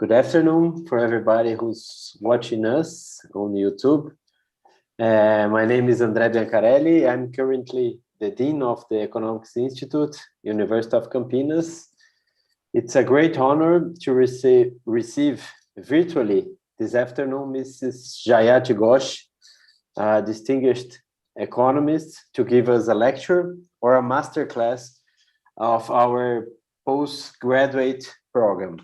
Good afternoon for everybody who's watching us on YouTube. My name is André Biancarelli. I'm currently the Dean of the Economics Institute, University of Campinas. It's a great honor to receive virtually this afternoon Mrs. Jayati Ghosh, a distinguished economist, to give us a lecture or a masterclass of our postgraduate program.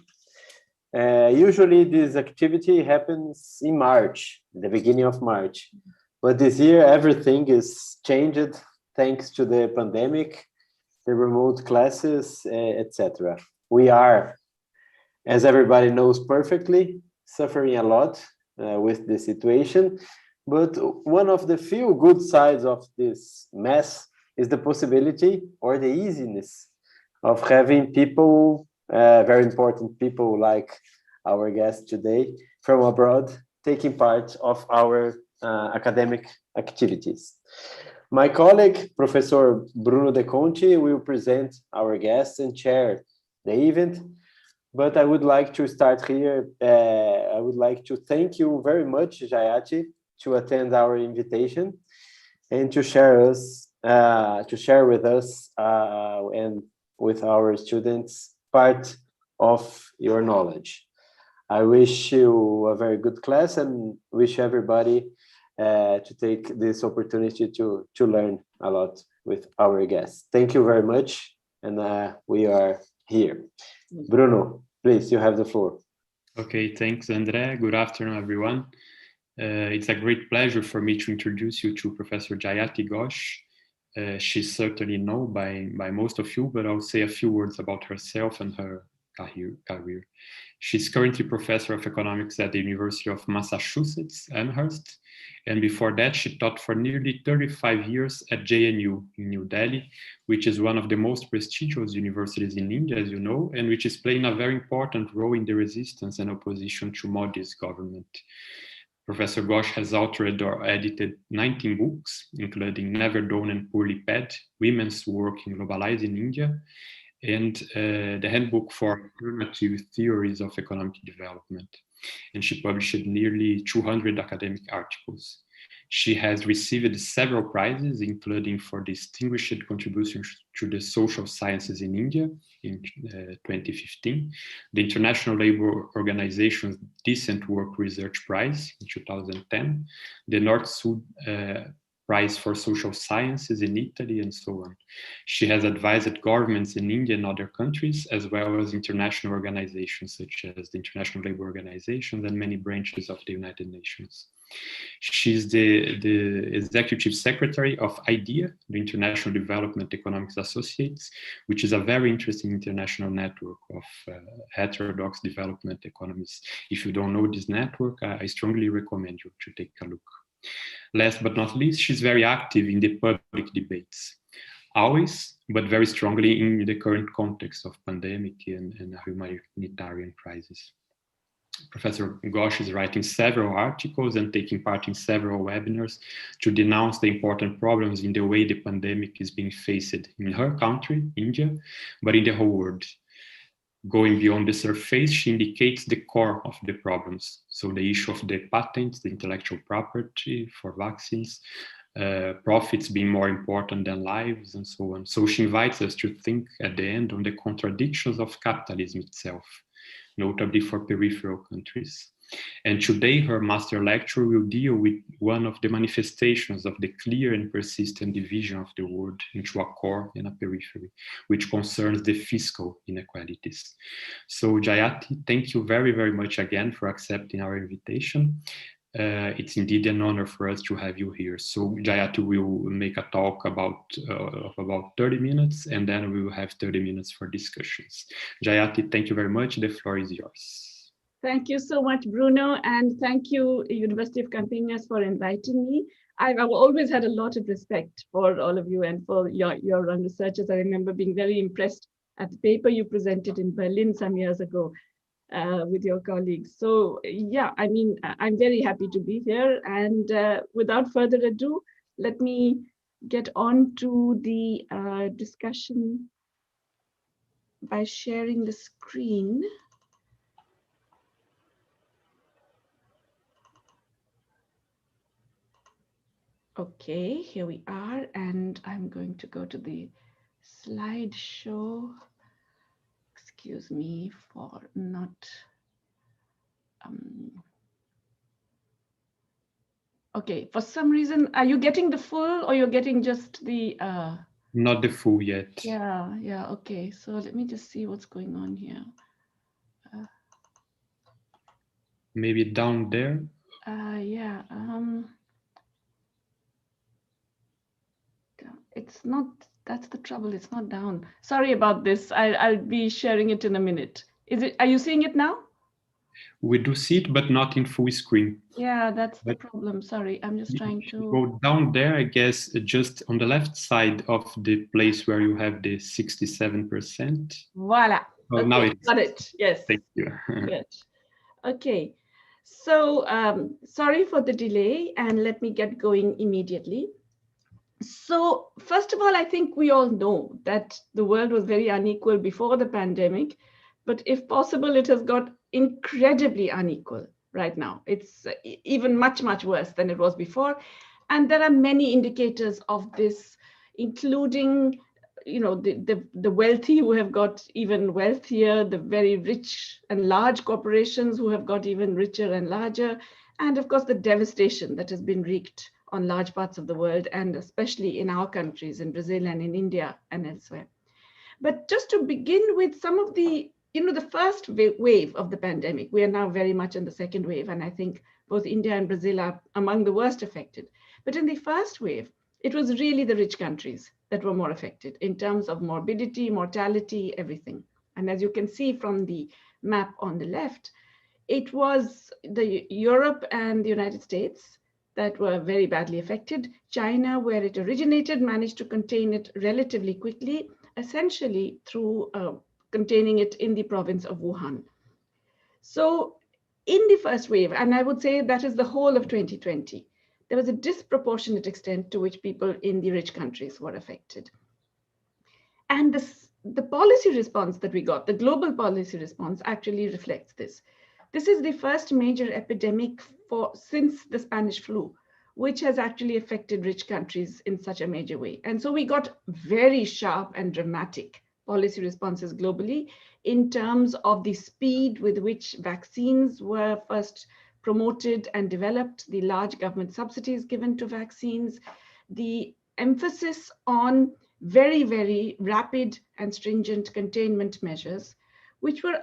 Usually this activity happens in March, the beginning of March. But this year, everything is changed thanks to the pandemic, the remote classes, etc. We are, as everybody knows perfectly, suffering a lot with the situation. But one of the few good sides of this mess is the possibility or the easiness of having people, very important people like our guest today from abroad, taking part of our academic activities. My colleague, Professor Bruno De Conti, will present our guests and chair the event. But I would like to start here. I would like to thank you very much, Jayati, to attend our invitation and to share with us and with our students part of your knowledge. I wish you a very good class and wish everybody to take this opportunity to learn a lot with our guests. Thank you very much, and we are here. Bruno, please, you have the floor. Okay, thanks, André. Good afternoon, everyone. It's a great pleasure for me to introduce you to Professor Jayati Ghosh. She's certainly known by most of you, but I'll say a few words about herself and her career. She's currently professor of economics at the University of Massachusetts, Amherst, and before that she taught for nearly 35 years at JNU in New Delhi, which is one of the most prestigious universities in India, as you know, and which is playing a very important role in the resistance and opposition to Modi's government. Professor Ghosh has authored or edited 19 books, including Never Done and Poorly Paid, Women's Work in Globalizing India, and the Handbook for Alternative Theories of Economic Development. And she published nearly 200 academic articles. She has received several prizes, including for distinguished contributions to the social sciences in India in 2015, the International Labour Organization's Decent Work Research Prize in 2010, the North-Sud Prize for Social Sciences in Italy, and so on. She has advised governments in India and other countries, as well as international organizations such as the International Labour Organization and many branches of the United Nations. She's the executive secretary of IDEA, the International Development Economics Associates, which is a very interesting international network of heterodox development economies. If you don't know this network, I strongly recommend you to take a look. Last but not least, she's very active in the public debates, always, but very strongly in the current context of pandemic and humanitarian crisis. Professor Ghosh is writing several articles and taking part in several webinars to denounce the important problems in the way the pandemic is being faced in her country, India, but in the whole world. Going beyond the surface, she indicates the core of the problems. So the issue of the patents, the intellectual property for vaccines, profits being more important than lives, and so on. So she invites us to think at the end on the contradictions of capitalism itself, notably for peripheral countries. And today her master lecture will deal with one of the manifestations of the clear and persistent division of the world into a core and a periphery, which concerns the fiscal inequalities. So Jayati, thank you very, very much again for accepting our invitation. It's indeed an honor for us to have you here. So Jayati will make a talk of about 30 minutes, and then we will have 30 minutes for discussions. Jayati, thank you very much. The floor is yours. Thank you so much, Bruno, and thank you, University of Campinas, for inviting me. I've always had a lot of respect for all of you and for your researchers. I remember being very impressed at the paper you presented in Berlin some years ago with your colleagues. So yeah, I mean, I'm very happy to be here. And without further ado, let me get on to the discussion by sharing the screen. Okay, here we are, and I'm going to go to the slideshow. Excuse me for not. Okay, for some reason, are you getting the full or you're getting just the? Not the full yet. Yeah, okay. So let me just see what's going on here. Maybe down there. Yeah. It's not. That's the trouble. It's not down. Sorry about this. I'll be sharing it in a minute. Is it? Are you seeing it now? We do see it, but not in full screen. Yeah, that's the problem. Sorry, I'm just trying to go down there, I guess, just on the left side of the place where you have the 67%. Voila. Oh, Okay, now it's got it. Yes. Thank you. Good. Okay. So sorry for the delay, and let me get going immediately. So first of all, I think we all know that the world was very unequal before the pandemic, but if possible, it has got incredibly unequal right now. It's even much, much worse than it was before. And there are many indicators of this, including the wealthy who have got even wealthier, the very rich and large corporations who have got even richer and larger, and of course the devastation that has been wreaked on large parts of the world, and especially in our countries, in Brazil and in India and elsewhere. But just to begin with some of the first wave of the pandemic, we are now very much in the second wave, and I think both India and Brazil are among the worst affected. But in the first wave, it was really the rich countries that were more affected in terms of morbidity, mortality, everything. And as you can see from the map on the left, it was the Europe and the United States that were very badly affected. China, where it originated, managed to contain it relatively quickly, essentially through containing it in the province of Wuhan. So in the first wave, and I would say that is the whole of 2020, there was a disproportionate extent to which people in the rich countries were affected. And the policy response that we got, the global policy response, actually reflects this. This is the first major epidemic since the Spanish flu, which has actually affected rich countries in such a major way. And so we got very sharp and dramatic policy responses globally in terms of the speed with which vaccines were first promoted and developed, the large government subsidies given to vaccines, the emphasis on very, very rapid and stringent containment measures, which were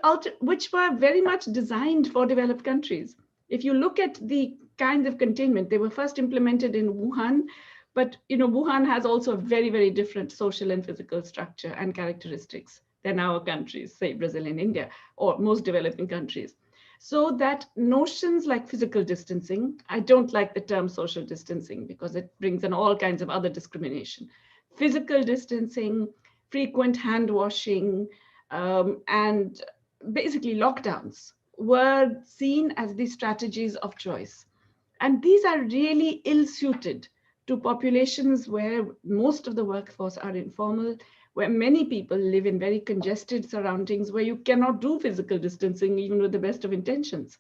very much designed for developed countries. If you look at the kinds of containment, they were first implemented in Wuhan, but Wuhan has also a very, very different social and physical structure and characteristics than our countries, say Brazil and India, or most developing countries. So that notions like physical distancing, I don't like the term social distancing because it brings in all kinds of other discrimination. Physical distancing, frequent hand washing, and basically lockdowns were seen as the strategies of choice. And these are really ill-suited to populations where most of the workforce are informal, where many people live in very congested surroundings, where you cannot do physical distancing even with the best of intentions,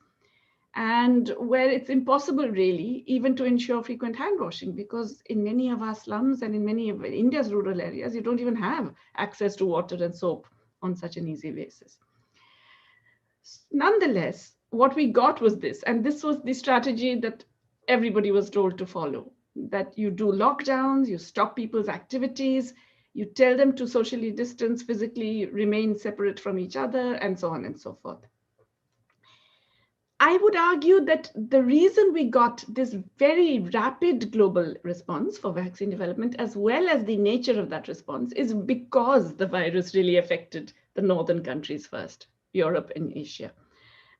and where it's impossible really even to ensure frequent hand washing, because in many of our slums and in many of India's rural areas, you don't even have access to water and soap on such an easy basis. Nonetheless, what we got was this, and this was the strategy that everybody was told to follow, that you do lockdowns, you stop people's activities, you tell them to socially distance, physically remain separate from each other, and so on and so forth. I would argue that the reason we got this very rapid global response for vaccine development, as well as the nature of that response, is because the virus really affected the northern countries first, Europe and Asia.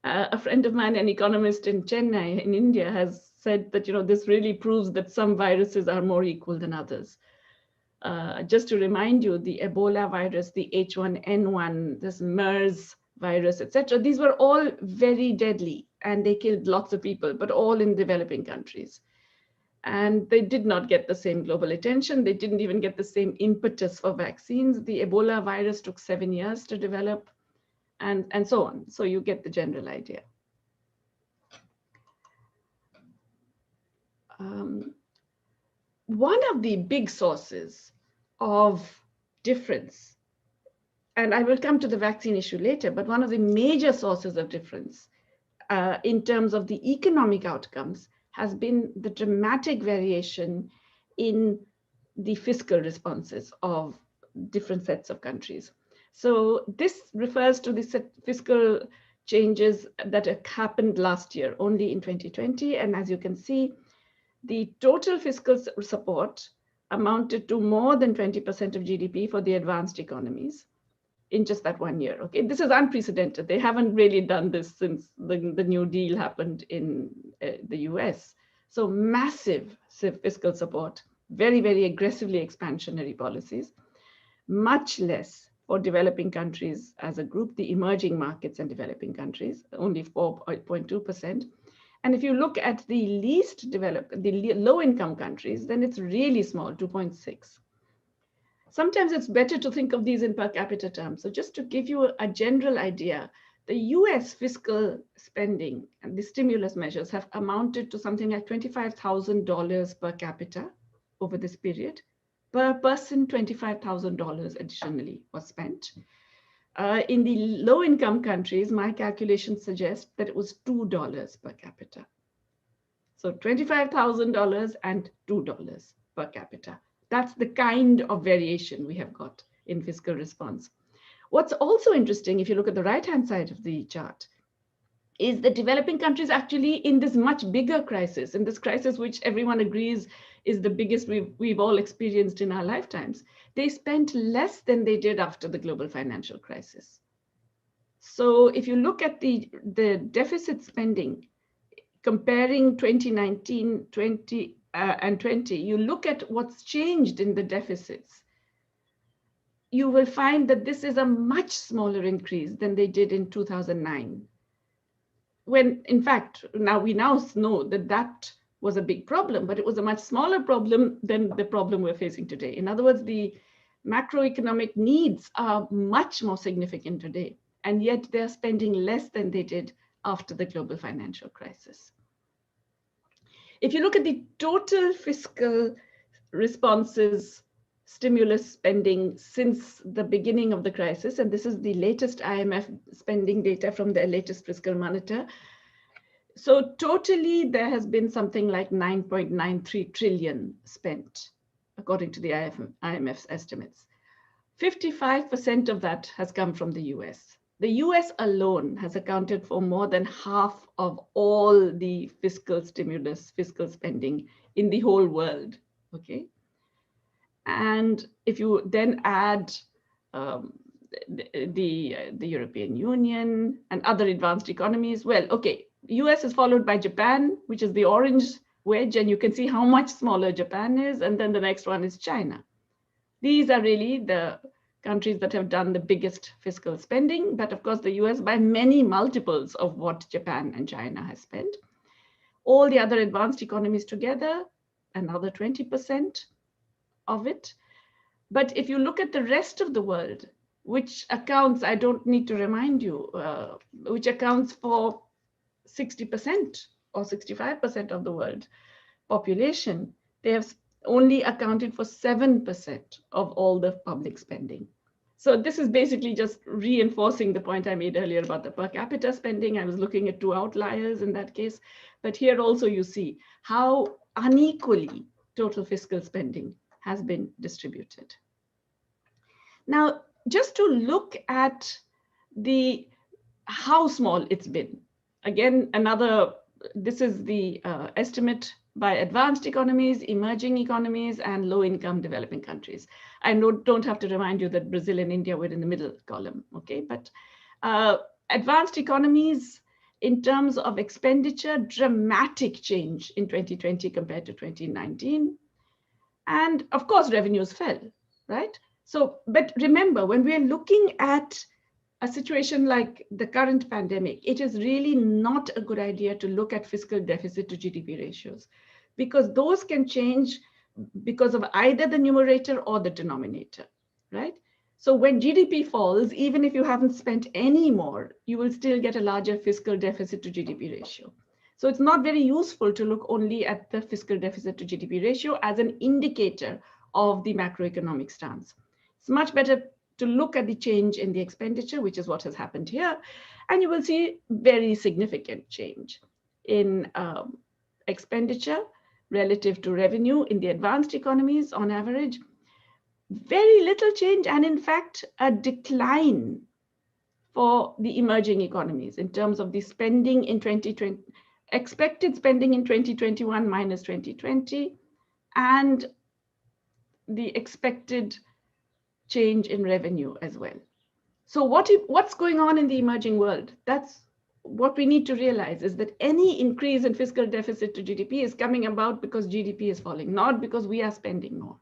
A friend of mine, an economist in Chennai in India, has said that this really proves that some viruses are more equal than others. Just to remind you, the Ebola virus, the H1N1, this MERS virus, etc., these were all very deadly and they killed lots of people, but all in developing countries. And they did not get the same global attention. They didn't even get the same impetus for vaccines. The Ebola virus took 7 years to develop, and so on. So you get the general idea. one of the big sources of difference, and I will come to the vaccine issue later, but one of the major sources of difference in terms of the economic outcomes has been the dramatic variation in the fiscal responses of different sets of countries. So this refers to the fiscal changes that happened last year, only in 2020. And as you can see, the total fiscal support amounted to more than 20% of GDP for the advanced economies in just that 1 year. Okay, this is unprecedented. They haven't really done this since the New Deal happened in the US. So massive fiscal support, very, very aggressively expansionary policies, much less for developing countries as a group, the emerging markets and developing countries, only 4.2%. And if you look at the least developed, the low-income countries, then it's really small, 2.6. Sometimes it's better to think of these in per capita terms. So just to give you a general idea, the US fiscal spending and the stimulus measures have amounted to something like $25,000 per capita over this period. Per person, $25,000 additionally was spent. In the low-income countries, my calculations suggest that it was $2 per capita. So $25,000 and $2 per capita. That's the kind of variation we have got in fiscal response. What's also interesting, if you look at the right-hand side of the chart, is the developing countries actually in this much bigger crisis, in this crisis which everyone agrees is the biggest we've all experienced in our lifetimes, they spent less than they did after the global financial crisis. So if you look at the deficit spending, comparing 2019, 20, and 20, you look at what's changed in the deficits, you will find that this is a much smaller increase than they did in 2009. When in fact, we now know that that was a big problem, but it was a much smaller problem than the problem we're facing today. In other words, the macroeconomic needs are much more significant today, and yet they're spending less than they did after the global financial crisis. If you look at the total fiscal responses, stimulus spending since the beginning of the crisis, and this is the latest IMF spending data from their latest fiscal monitor. So totally there has been something like 9.93 trillion spent, according to the IMF's estimates. 55% of that has come from the US. The US alone has accounted for more than half of all the fiscal stimulus, fiscal spending in the whole world, okay? And if you then add the European Union and other advanced economies, well, okay, US is followed by Japan, which is the orange wedge, and you can see how much smaller Japan is, and then the next one is China. These are really the countries that have done the biggest fiscal spending, but of course the US by many multiples of what Japan and China has spent. All the other advanced economies together, another 20% of it. But if you look at the rest of the world, which accounts, I don't need to remind you, which accounts for 60% or 65% of the world population, they have only accounted for 7% of all the public spending. So this is basically just reinforcing the point I made earlier about the per capita spending. I was looking at two outliers in that case, but here also you see how unequally total fiscal spending has been distributed. Now, just to look at how small it's been. Again, this is the estimate by advanced economies, emerging economies, and low-income developing countries. I don't have to remind you that Brazil and India were in the middle column, okay? But advanced economies, in terms of expenditure, dramatic change in 2020 compared to 2019. And of course, revenues fell, right? So, but remember, when we're looking at a situation like the current pandemic, it is really not a good idea to look at fiscal deficit to GDP ratios, because those can change because of either the numerator or the denominator, right? So when GDP falls, even if you haven't spent any more, you will still get a larger fiscal deficit to GDP ratio. So it's not very useful to look only at the fiscal deficit to GDP ratio as an indicator of the macroeconomic stance. It's much better to look at the change in the expenditure, which is what has happened here. And you will see very significant change in expenditure relative to revenue in the advanced economies on average. Very little change, and in fact, a decline for the emerging economies in terms of the spending in 2020, expected spending in 2021 minus 2020, and the expected change in revenue as well. So what's going on in the emerging world? That's what we need to realize, is that any increase in fiscal deficit to GDP is coming about because GDP is falling, not because we are spending more.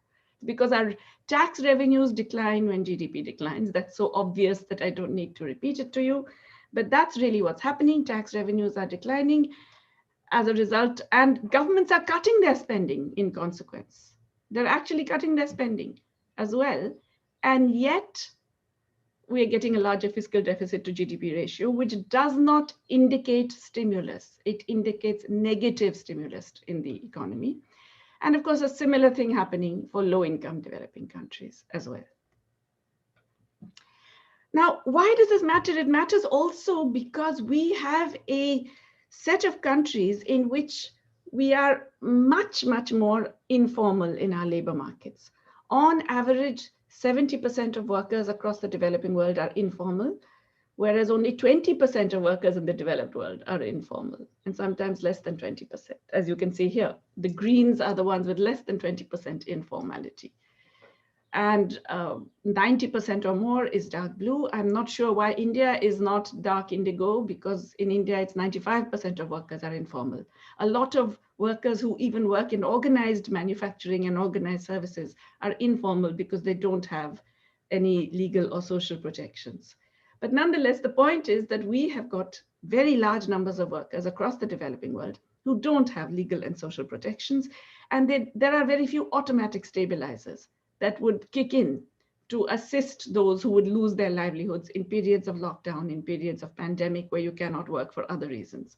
Because our tax revenues decline when GDP declines. That's so obvious that I don't need to repeat it to you, but that's really what's happening. Tax revenues are declining as a result, and governments are cutting their spending in consequence. They're actually cutting their spending as well, and yet we are getting a larger fiscal deficit to GDP ratio, which does not indicate stimulus. It indicates negative stimulus in the economy. And of course, a similar thing happening for low-income developing countries as well. Now, why does this matter? It matters also because we have a set of countries in which we are much, much more informal in our labor markets. On average, 70% of workers across the developing world are informal, whereas only 20% of workers in the developed world are informal, and sometimes less than 20%. As you can see here, the greens are the ones with less than 20% informality. And 90% or more is dark blue. I'm not sure why India is not dark indigo, because in India, it's 95% of workers are informal. A lot of workers who even work in organized manufacturing and organized services are informal because they don't have any legal or social protections. But nonetheless, the point is that we have got very large numbers of workers across the developing world who don't have legal and social protections. And there are very few automatic stabilizers that would kick in to assist those who would lose their livelihoods in periods of lockdown, in periods of pandemic where you cannot work for other reasons.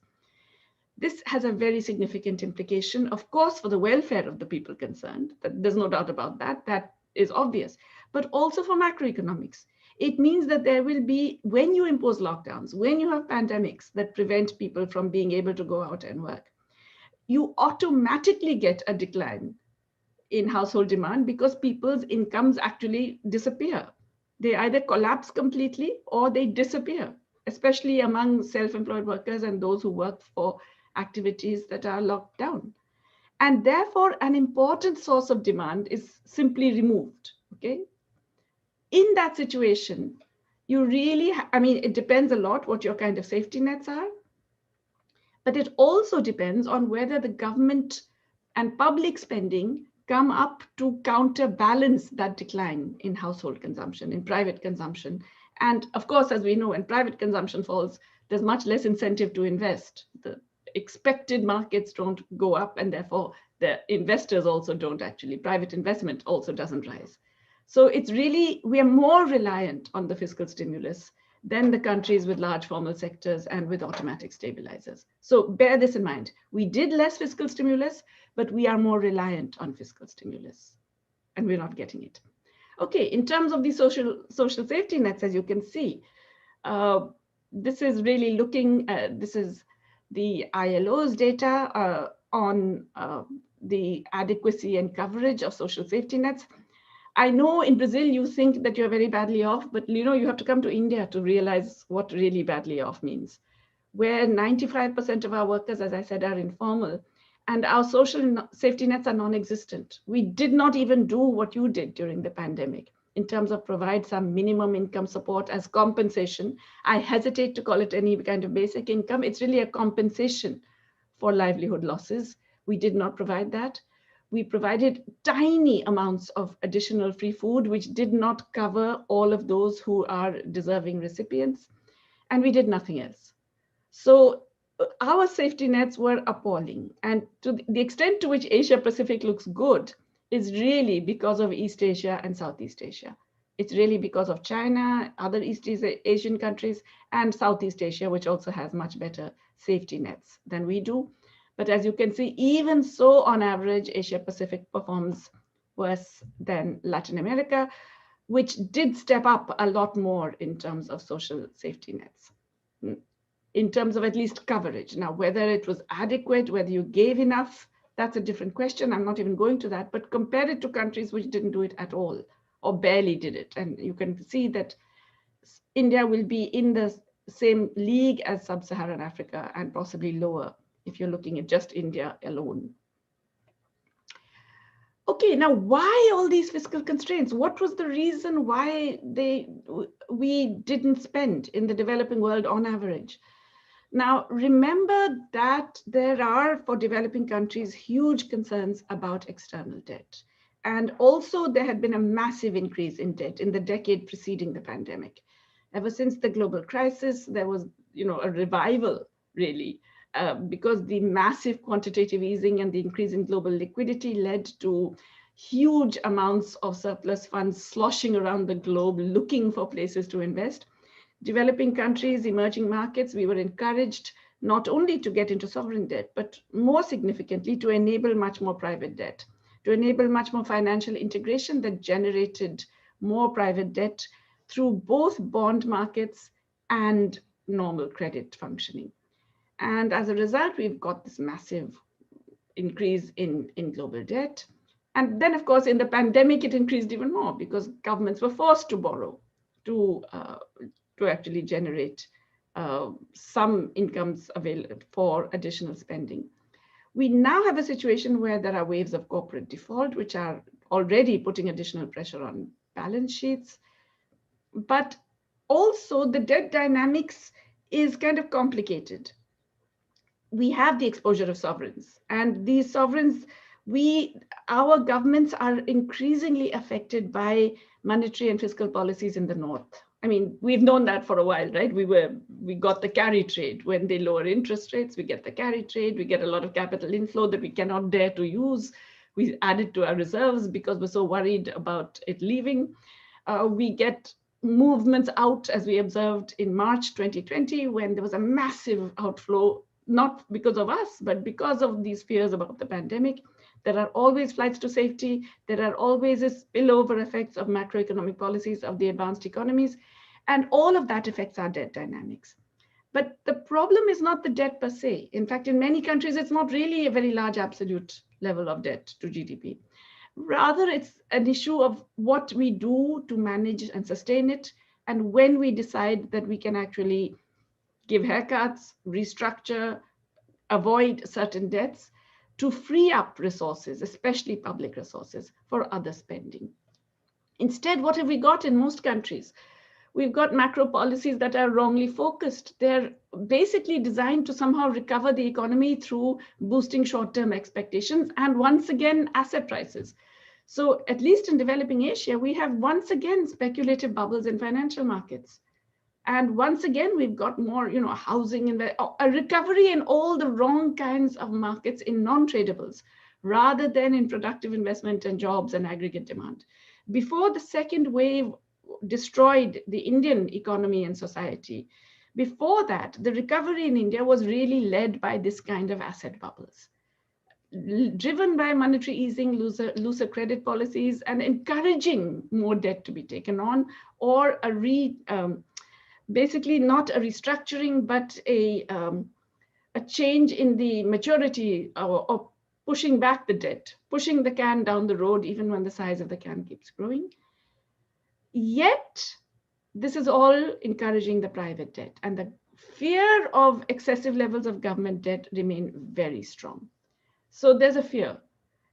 This has a very significant implication, of course, for the welfare of the people concerned. There's no doubt about that. That is obvious. But also for macroeconomics. It means that there will be, when you impose lockdowns, when you have pandemics that prevent people from being able to go out and work, you automatically get a decline in household demand because people's incomes actually disappear. They either collapse completely or they disappear, especially among self-employed workers and those who work for activities that are locked down. And therefore, an important source of demand is simply removed, okay? In that situation, you really, it depends a lot what your kind of safety nets are, but it also depends on whether the government and public spending come up to counterbalance that decline in household consumption, in private consumption. And of course, as we know, when private consumption falls, there's much less incentive to invest. The expected markets don't go up, and therefore the investors also don't actually, private investment also doesn't rise. So it's really, we are more reliant on the fiscal stimulus than the countries with large formal sectors and with automatic stabilizers. So bear this in mind. We did less fiscal stimulus, but we are more reliant on fiscal stimulus, and we're not getting it. Okay, in terms of the social safety nets, as you can see, this is really looking, this is the ILO's data on the adequacy and coverage of social safety nets. I know in Brazil, you think that you're very badly off, but you have to come to India to realize what really badly off means, where 95% of our workers, as I said, are informal, and our social safety nets are non-existent. We did not even do what you did during the pandemic in terms of provide some minimum income support as compensation. I hesitate to call it any kind of basic income. It's really a compensation for livelihood losses. We did not provide that. We provided tiny amounts of additional free food, which did not cover all of those who are deserving recipients, and we did nothing else. So our safety nets were appalling. And to the extent to which Asia Pacific looks good is really because of East Asia and Southeast Asia. It's really because of China, other East Asian countries, and Southeast Asia, which also has much better safety nets than we do. But as you can see, even so, on average, Asia Pacific performs worse than Latin America, which did step up a lot more in terms of social safety nets, in terms of at least coverage. Now, whether it was adequate, whether you gave enough, that's a different question. I'm not even going to that, but compare it to countries which didn't do it at all or barely did it. And you can see that India will be in the same league as Sub-Saharan Africa and possibly lower if you're looking at just India alone. Okay, now why all these fiscal constraints? What was the reason why we didn't spend in the developing world on average? Now, remember that there are, for developing countries, huge concerns about external debt. And also there had been a massive increase in debt in the decade preceding the pandemic. Ever since the global crisis, there was, a revival, really, because the massive quantitative easing and the increase in global liquidity led to huge amounts of surplus funds sloshing around the globe looking for places to invest. Developing countries, emerging markets, we were encouraged not only to get into sovereign debt, but more significantly to enable much more private debt, to enable much more financial integration that generated more private debt through both bond markets and normal credit functioning. And as a result, we've got this massive increase in global debt. And then, of course, in the pandemic, it increased even more because governments were forced to borrow to actually generate some incomes available for additional spending. We now have a situation where there are waves of corporate default, which are already putting additional pressure on balance sheets. But also the debt dynamics is kind of complicated. We have the exposure of sovereigns, and these sovereigns, our governments are increasingly affected by monetary and fiscal policies in the north. I mean, we've known that for a while, right? We got the carry trade. When they lower interest rates, we get the carry trade. We get a lot of capital inflow that we cannot dare to use. We add it to our reserves because we're so worried about it leaving. We get movements out, as we observed in March 2020, when there was a massive outflow, not because of us, but because of these fears about the pandemic. There are always flights to safety. There are always spillover effects of macroeconomic policies of the advanced economies. And all of that affects our debt dynamics. But the problem is not the debt per se. In fact, in many countries, it's not really a very large absolute level of debt to GDP. Rather, it's an issue of what we do to manage and sustain it, and when we decide that we can actually give haircuts, restructure, avoid certain debts to free up resources, especially public resources, for other spending. Instead, what have we got in most countries? We've got macro policies that are wrongly focused. They're basically designed to somehow recover the economy through boosting short-term expectations and once again, asset prices. So at least in developing Asia, we have once again speculative bubbles in financial markets. And once again, we've got more, housing and a recovery in all the wrong kinds of markets in non-tradables, rather than in productive investment and jobs and aggregate demand. Before the second wave destroyed the Indian economy and society, before that, the recovery in India was really led by this kind of asset bubbles, driven by monetary easing, looser credit policies, and encouraging more debt to be taken on, or basically not a restructuring, but a change in the maturity or pushing back the debt, pushing the can down the road, even when the size of the can keeps growing. Yet, this is all encouraging the private debt, and the fear of excessive levels of government debt remain very strong. So there's a fear.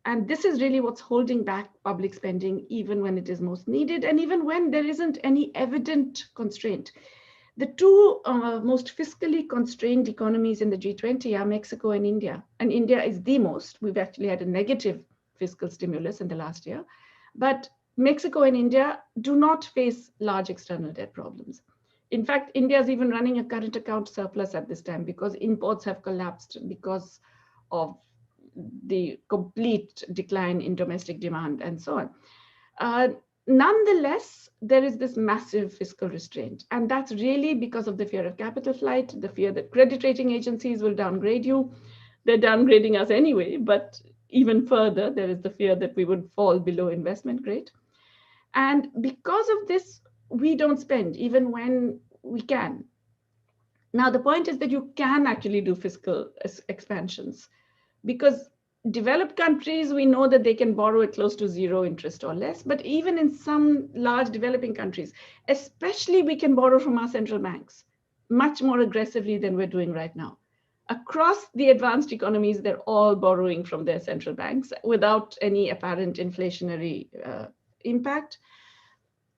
And this is really what's holding back public spending, even when it is most needed, and even when there isn't any evident constraint. The two most fiscally constrained economies in the G20 are Mexico and India. And India is the most. We've actually had a negative fiscal stimulus in the last year. But Mexico and India do not face large external debt problems. In fact, India is even running a current account surplus at this time because imports have collapsed because of the complete decline in domestic demand and so on. nonetheless, there is this massive fiscal restraint. And that's really because of the fear of capital flight, the fear that credit rating agencies will downgrade you. They're downgrading us anyway, but even further, there is the fear that we would fall below investment grade. And because of this, we don't spend even when we can. Now, the point is that you can actually do fiscal expansions because developed countries, we know that they can borrow at close to zero interest or less, but even in some large developing countries, especially we can borrow from our central banks much more aggressively than we're doing right now. Across the advanced economies, they're all borrowing from their central banks without any apparent inflationary impact.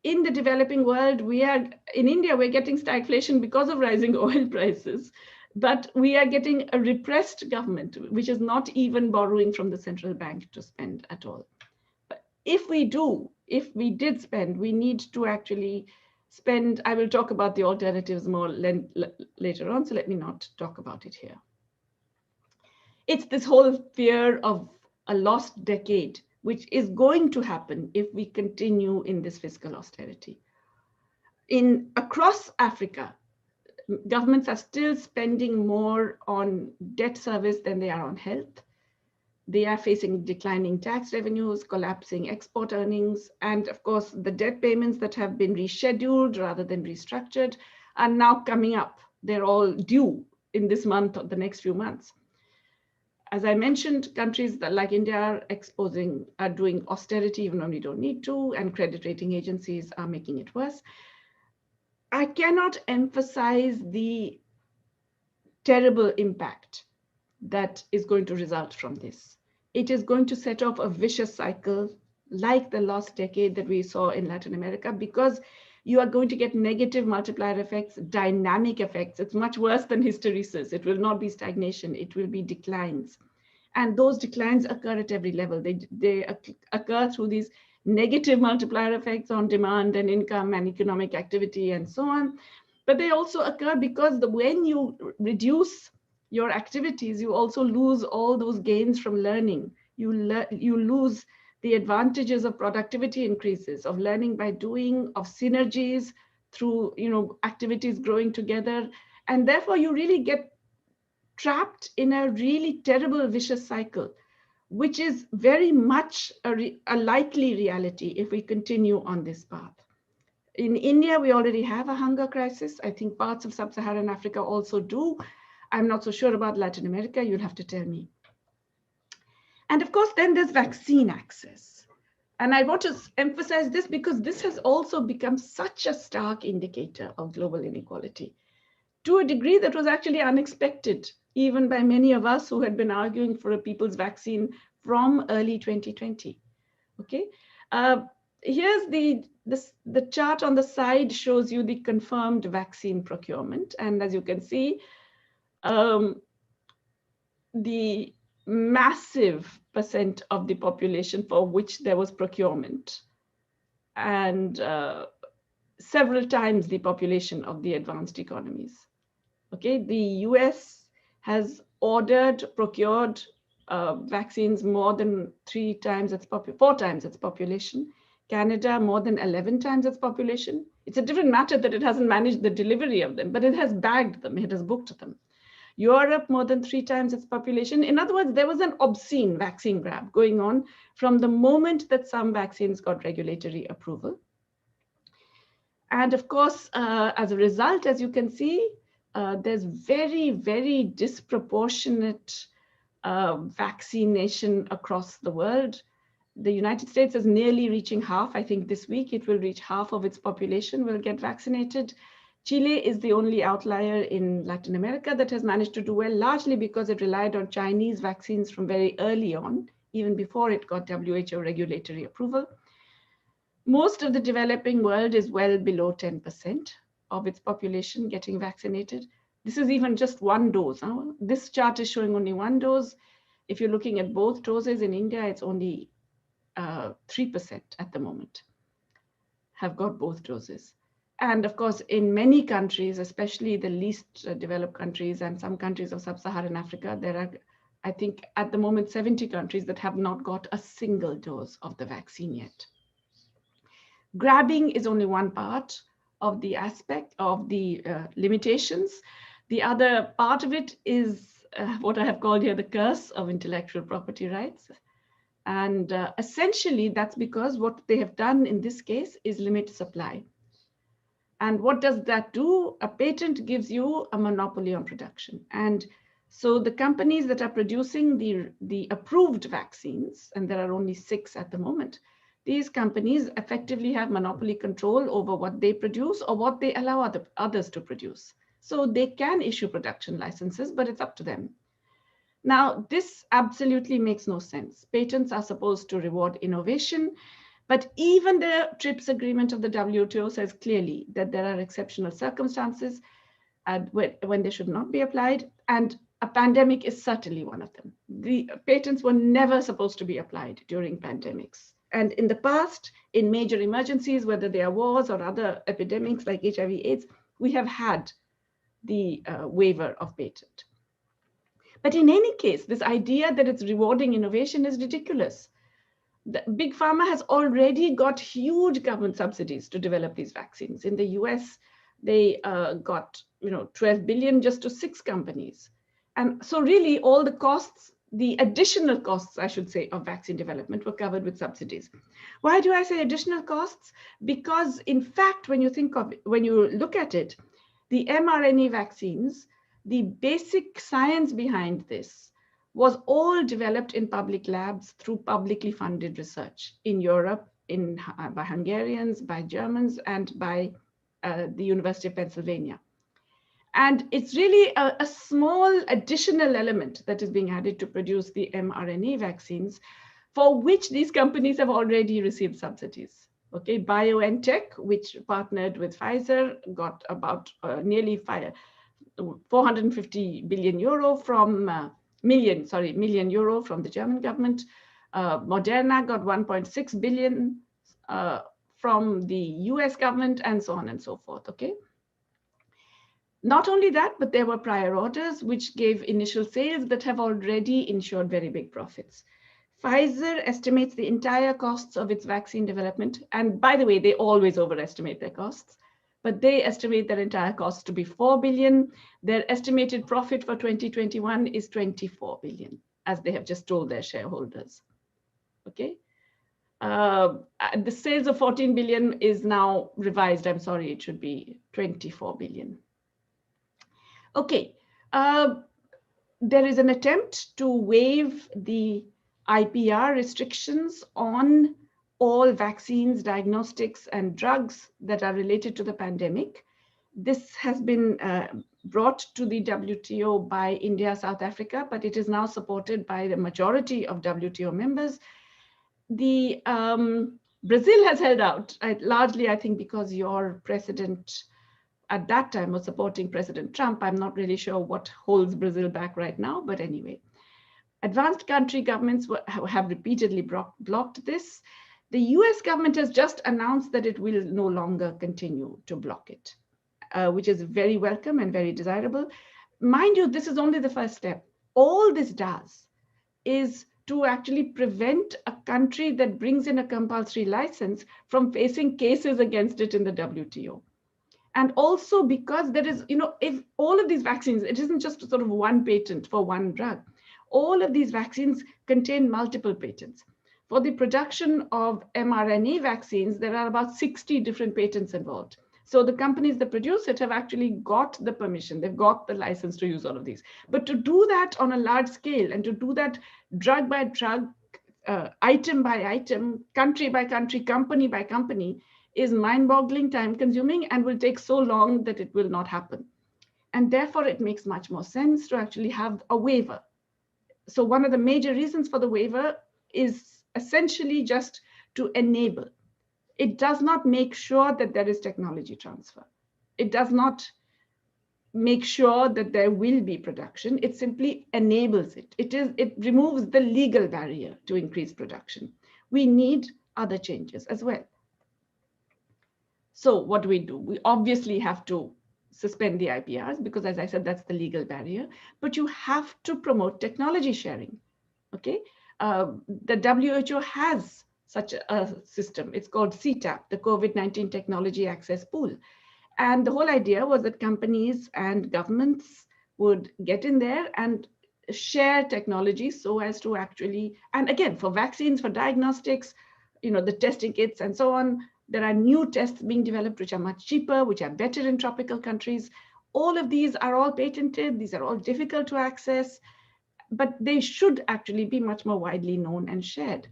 In the developing world, in India, we're getting stagflation because of rising oil prices, but we are getting a repressed government, which is not even borrowing from the central bank to spend at all. But if we did spend, we need to actually spend. I will talk about the alternatives more later on, so let me not talk about it here. It's this whole fear of a lost decade, which is going to happen if we continue in this fiscal austerity. Across Africa, governments are still spending more on debt service than they are on health. They are facing declining tax revenues, collapsing export earnings, and of course, the debt payments that have been rescheduled rather than restructured are now coming up. They're all due in this month or the next few months. As I mentioned, countries like India are doing austerity even when we don't need to, and credit rating agencies are making it worse. I cannot emphasize the terrible impact that is going to result from this. It is going to set off a vicious cycle like the last decade that we saw in Latin America, because you are going to get negative multiplier effects, dynamic effects. It's much worse than hysteresis. It will not be stagnation, it will be declines. And those declines occur at every level. They occur through these negative multiplier effects on demand and income and economic activity and so on. But they also occur because when you reduce your activities, you also lose all those gains from learning. You lose the advantages of productivity increases, of learning by doing, of synergies through activities growing together. And therefore, you really get trapped in a really terrible vicious cycle, which is very much a likely reality if we continue on this path. In India, we already have a hunger crisis. I think parts of sub-Saharan Africa also do. I'm not so sure about Latin America. You'll have to tell me. And of course, then there's vaccine access. And I want to emphasize this because this has also become such a stark indicator of global inequality to a degree that was actually unexpected, even by many of us who had been arguing for a people's vaccine from early 2020. Okay, here's the chart on the side shows you the confirmed vaccine procurement. And as you can see, the massive percent of the population for which there was procurement, and several times the population of the advanced economies. Okay, the US has procured vaccines more than 4 times its population. Canada more than 11 times its population. It's a different matter that it hasn't managed the delivery of them, but it has bagged them, it has booked them. Europe more than 3 times its population. In other words, there was an obscene vaccine grab going on from the moment that some vaccines got regulatory approval. And of course, as a result, as you can see, there's very, very disproportionate vaccination across the world. The United States is nearly reaching half. I think this week it will reach half of its population will get vaccinated. Chile is the only outlier in Latin America that has managed to do well, largely because it relied on Chinese vaccines from very early on, even before it got WHO regulatory approval. Most of the developing world is well below 10% of its population getting vaccinated. This is even just one dose. Huh? This chart is showing only one dose. If you're looking at both doses in India, it's only 3% at the moment have got both doses. And of course, in many countries, especially the least developed countries and some countries of sub-Saharan Africa, there are, I think, at the moment, 70 countries that have not got a single dose of the vaccine yet. Grabbing is only one part of the aspect of the limitations. The other part of it is what I have called here the curse of intellectual property rights. And essentially, that's because what they have done in this case is limit supply. And what does that do? A patent gives you a monopoly on production. And so the companies that are producing the approved vaccines, and there are only 6 at the moment, these companies effectively have monopoly control over what they produce or what they allow others to produce. So they can issue production licenses, but it's up to them. Now, this absolutely makes no sense. Patents are supposed to reward innovation, but even the TRIPS agreement of the WTO says clearly that there are exceptional circumstances when they should not be applied, and a pandemic is certainly one of them. The patents were never supposed to be applied during pandemics. And in the past, in major emergencies, whether they are wars or other epidemics like HIV/AIDS, we have had the waiver of patent. But in any case, this idea that it's rewarding innovation is ridiculous. The Big Pharma has already got huge government subsidies to develop these vaccines. In the US, they got 12 billion just to 6 companies. And so really all the costs, the additional costs, I should say, of vaccine development were covered with subsidies. Why do I say additional costs? Because in fact, when you look at it, the mRNA vaccines, the basic science behind this was all developed in public labs through publicly funded research in Europe, by Hungarians, by Germans, and by the University of Pennsylvania. And it's really a small additional element that is being added to produce the mRNA vaccines, for which these companies have already received subsidies. Okay, BioNTech, which partnered with Pfizer, got about nearly 450 billion euro from million euro from the German government. Moderna got 1.6 billion from the US government, and so on and so forth, okay? Not only that, but there were prior orders which gave initial sales that have already ensured very big profits. Pfizer estimates the entire costs of its vaccine development, and by the way, they always overestimate their costs, but they estimate their entire cost to be 4 billion. Their estimated profit for 2021 is 24 billion, as they have just told their shareholders, okay? The sales of 14 billion is now revised. I'm sorry, it should be 24 billion. Okay, there is an attempt to waive the IPR restrictions on all vaccines, diagnostics, and drugs that are related to the pandemic. This has been brought to the WTO by India, South Africa, but it is now supported by the majority of WTO members. Brazil has held out, largely, I think, because your president at that time was supporting President Trump. I'm not really sure what holds Brazil back right now, but anyway. Advanced country governments have repeatedly blocked this. The US government has just announced that it will no longer continue to block it, which is very welcome and very desirable. Mind you, this is only the first step. All this does is to actually prevent a country that brings in a compulsory license from facing cases against it in the WTO. And also because there is, if all of these vaccines, it isn't just sort of one patent for one drug. All of these vaccines contain multiple patents. For the production of mRNA vaccines, there are about 60 different patents involved. So the companies that produce it have actually got the permission, they've got the license to use all of these. But to do that on a large scale and to do that drug by drug, item by item, country by country, company by company, is mind-boggling, time-consuming, and will take so long that it will not happen. And therefore, it makes much more sense to actually have a waiver. So one of the major reasons for the waiver is essentially just to enable. It does not make sure that there is technology transfer. It does not make sure that there will be production. It simply enables it. It removes the legal barrier to increase production. We need other changes as well. So what do? We obviously have to suspend the IPRs because, as I said, that's the legal barrier, but you have to promote technology sharing, okay? The WHO has such a system. It's called CTAP, the COVID-19 Technology Access Pool. And the whole idea was that companies and governments would get in there and share technology so as to actually, and again, for vaccines, for diagnostics, the testing kits and so on, there are new tests being developed which are much cheaper, which are better in tropical countries. All of these are all patented. These are all difficult to access, but they should actually be much more widely known and shared.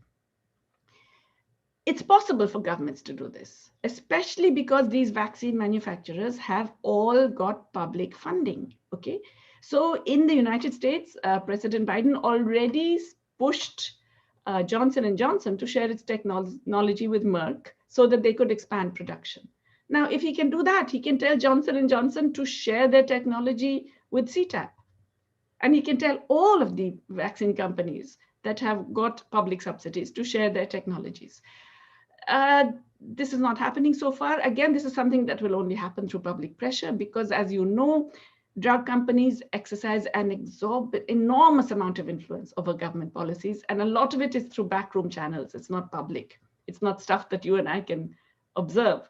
It's possible for governments to do this, especially because these vaccine manufacturers have all got public funding, okay? So in the United States, President Biden already pushed Johnson & Johnson to share its technology with Merck so that they could expand production. Now, if he can do that, he can tell Johnson & Johnson to share their technology with CTAP. And he can tell all of the vaccine companies that have got public subsidies to share their technologies. This is not happening so far. Again, this is something that will only happen through public pressure because, as you know, drug companies exercise an enormous amount of influence over government policies, and a lot of it is through backroom channels. It's not public. It's not stuff that you and I can observe.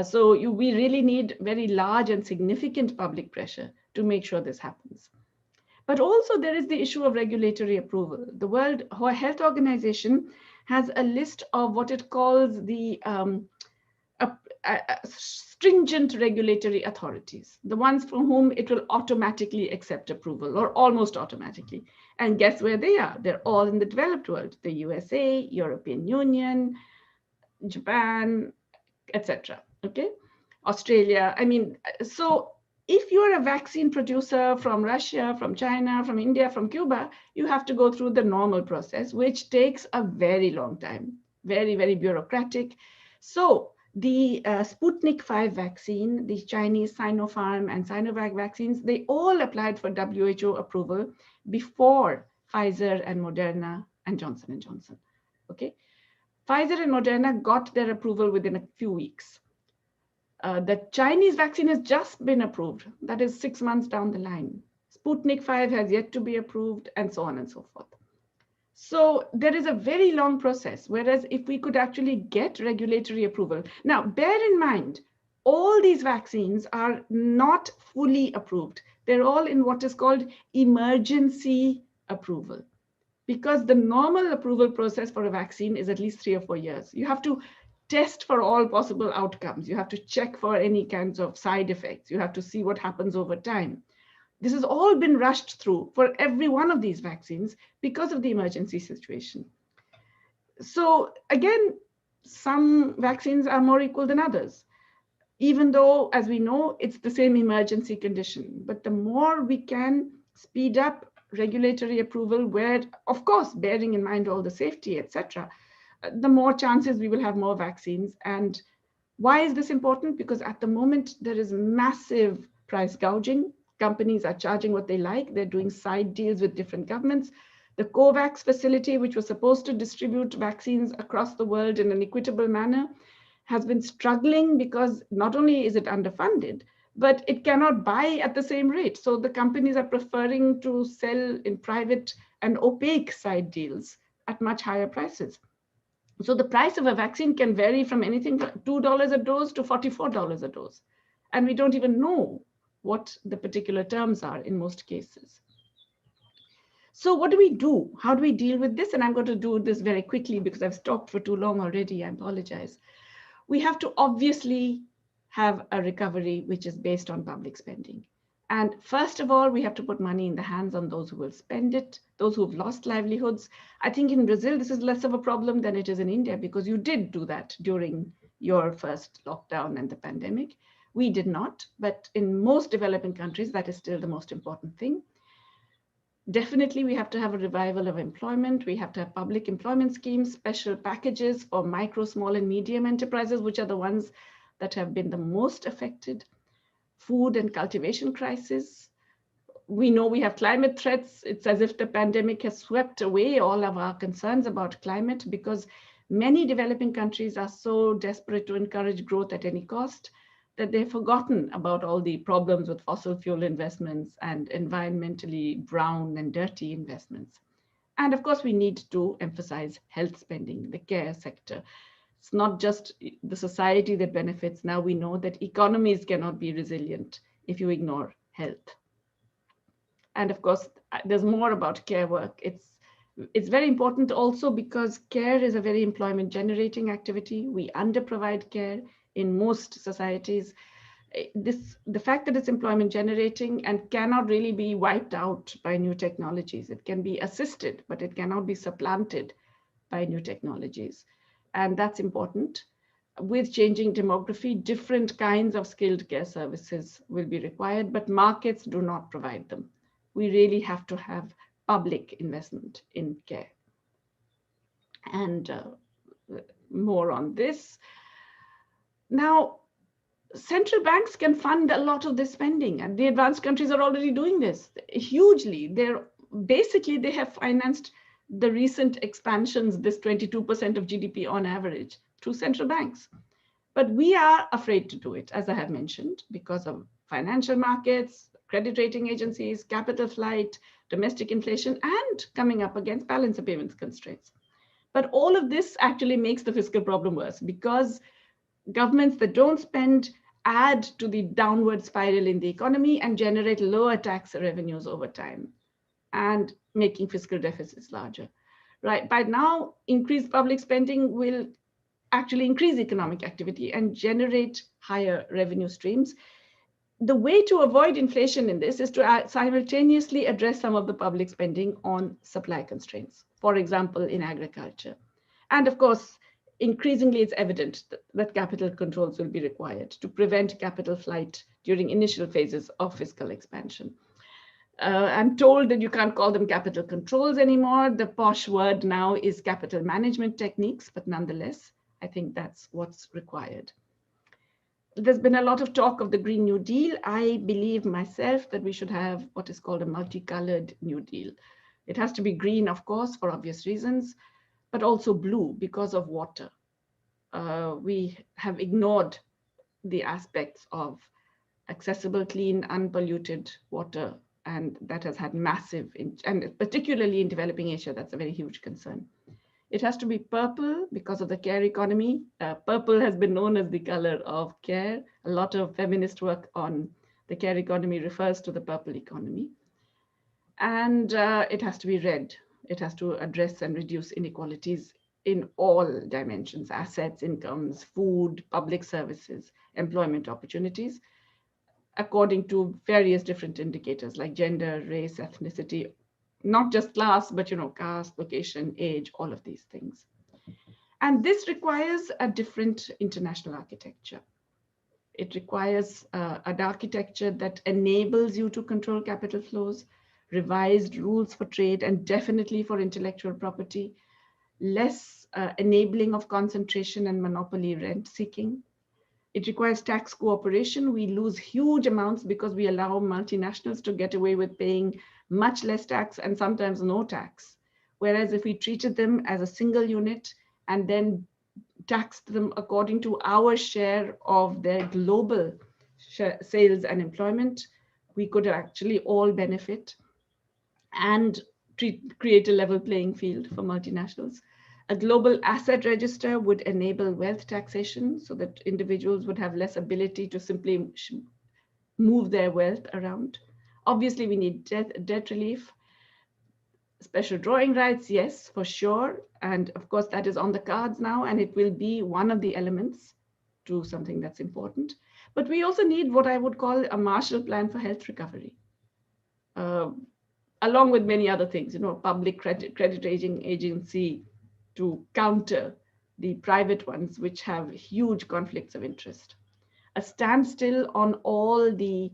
So we really need very large and significant public pressure to make sure this happens. But also there is the issue of regulatory approval. The World Health Organization has a list of what it calls the stringent regulatory authorities, the ones from whom it will automatically accept approval or almost automatically. And guess where they are? They're all in the developed world, the USA, European Union, Japan, etc. Okay, Australia. I mean, so if you're a vaccine producer from Russia, from China, from India, from Cuba, you have to go through the normal process, which takes a very long time, very, very bureaucratic. So the Sputnik 5 vaccine, the Chinese Sinopharm and Sinovac vaccines, they all applied for WHO approval before Pfizer and Moderna and Johnson & Johnson. Okay, Pfizer and Moderna got their approval within a few weeks. The Chinese vaccine has just been approved. That is 6 months down the line. Sputnik 5 has yet to be approved, and so on and so forth. So there is a very long process, whereas if we could actually get regulatory approval. Now, bear in mind, all these vaccines are not fully approved. They're all in what is called emergency approval, because the normal approval process for a vaccine is at least 3 or 4 years. You have to test for all possible outcomes. You have to check for any kinds of side effects. You have to see what happens over time. This has all been rushed through for every one of these vaccines because of the emergency situation. So again, some vaccines are more equal than others, even though, as we know, it's the same emergency condition. But the more we can speed up regulatory approval, where, of course, bearing in mind all the safety, etc., the more chances we will have more vaccines. And why is this important? Because at the moment, there is massive price gouging. Companies are charging what they like. They're doing side deals with different governments. The COVAX facility, which was supposed to distribute vaccines across the world in an equitable manner, has been struggling because not only is it underfunded, but it cannot buy at the same rate. So the companies are preferring to sell in private and opaque side deals at much higher prices. So the price of a vaccine can vary from anything from $2 a dose to $44 a dose. And we don't even know what the particular terms are in most cases. So what do we do? How do we deal with this? And I'm going to do this very quickly because I've talked for too long already. I apologize. We have to obviously have a recovery which is based on public spending. And first of all, we have to put money in the hands of those who will spend it, those who've lost livelihoods. I think in Brazil, this is less of a problem than it is in India, because you did do that during your first lockdown and the pandemic. We did not, but in most developing countries, that is still the most important thing. Definitely, we have to have a revival of employment. We have to have public employment schemes, special packages for micro, small, and medium enterprises, which are the ones that have been the most affected. Food and cultivation crisis. We know we have climate threats. It's as if the pandemic has swept away all of our concerns about climate, because many developing countries are so desperate to encourage growth at any cost that they've forgotten about all the problems with fossil fuel investments and environmentally brown and dirty investments. And of course, we need to emphasize health spending, the care sector. It's not just the society that benefits. Now we know that economies cannot be resilient if you ignore health. And of course, there's more about care work. It's very important also because care is a very employment generating activity. We underprovide care in most societies. The fact that it's employment generating and cannot really be wiped out by new technologies. It can be assisted, but it cannot be supplanted by new technologies. And that's important. With changing demography, different kinds of skilled care services will be required, but markets do not provide them. We really have to have public investment in care. And more on this. Now, central banks can fund a lot of this spending, and the advanced countries are already doing this hugely. They have financed the recent expansions, this 22% of GDP on average, through central banks. But we are afraid to do it, as I have mentioned, because of financial markets, credit rating agencies, capital flight, domestic inflation, and coming up against balance of payments constraints. But all of this actually makes the fiscal problem worse, because governments that don't spend add to the downward spiral in the economy and generate lower tax revenues over time, and making fiscal deficits larger. Right? By now, increased public spending will actually increase economic activity and generate higher revenue streams. The way to avoid inflation in this is to simultaneously address some of the public spending on supply constraints, for example, in agriculture. And of course, increasingly it's evident that capital controls will be required to prevent capital flight during initial phases of fiscal expansion. I'm told that you can't call them capital controls anymore. The posh word now is capital management techniques, but nonetheless, I think that's what's required. There's been a lot of talk of the Green New Deal. I believe myself that we should have what is called a multicolored New Deal. It has to be green, of course, for obvious reasons, but also blue because of water. We have ignored the aspects of accessible, clean, unpolluted water, and that has had massive, and particularly in developing Asia, that's a very huge concern. It has to be purple because of the care economy. Purple has been known as the color of care. A lot of feminist work on the care economy refers to the purple economy. And it has to be red. It has to address and reduce inequalities in all dimensions: assets, incomes, food, public services, employment opportunities, according to various different indicators like gender, race, ethnicity, not just class, but caste, location, age, all of these things. And this requires a different international architecture. It requires an architecture that enables you to control capital flows, revised rules for trade, and definitely for intellectual property, less enabling of concentration and monopoly rent seeking. It requires tax cooperation. We lose huge amounts because we allow multinationals to get away with paying much less tax and sometimes no tax. Whereas if we treated them as a single unit and then taxed them according to our share of their global sales and employment, we could actually all benefit and create a level playing field for multinationals. A global asset register would enable wealth taxation so that individuals would have less ability to simply move their wealth around. Obviously, we need debt relief, special drawing rights, yes, for sure. And of course, that is on the cards now, and it will be one of the elements to something that's important. But we also need what I would call a Marshall Plan for health recovery, along with many other things, public credit rating agency to counter the private ones, which have huge conflicts of interest. A standstill on all the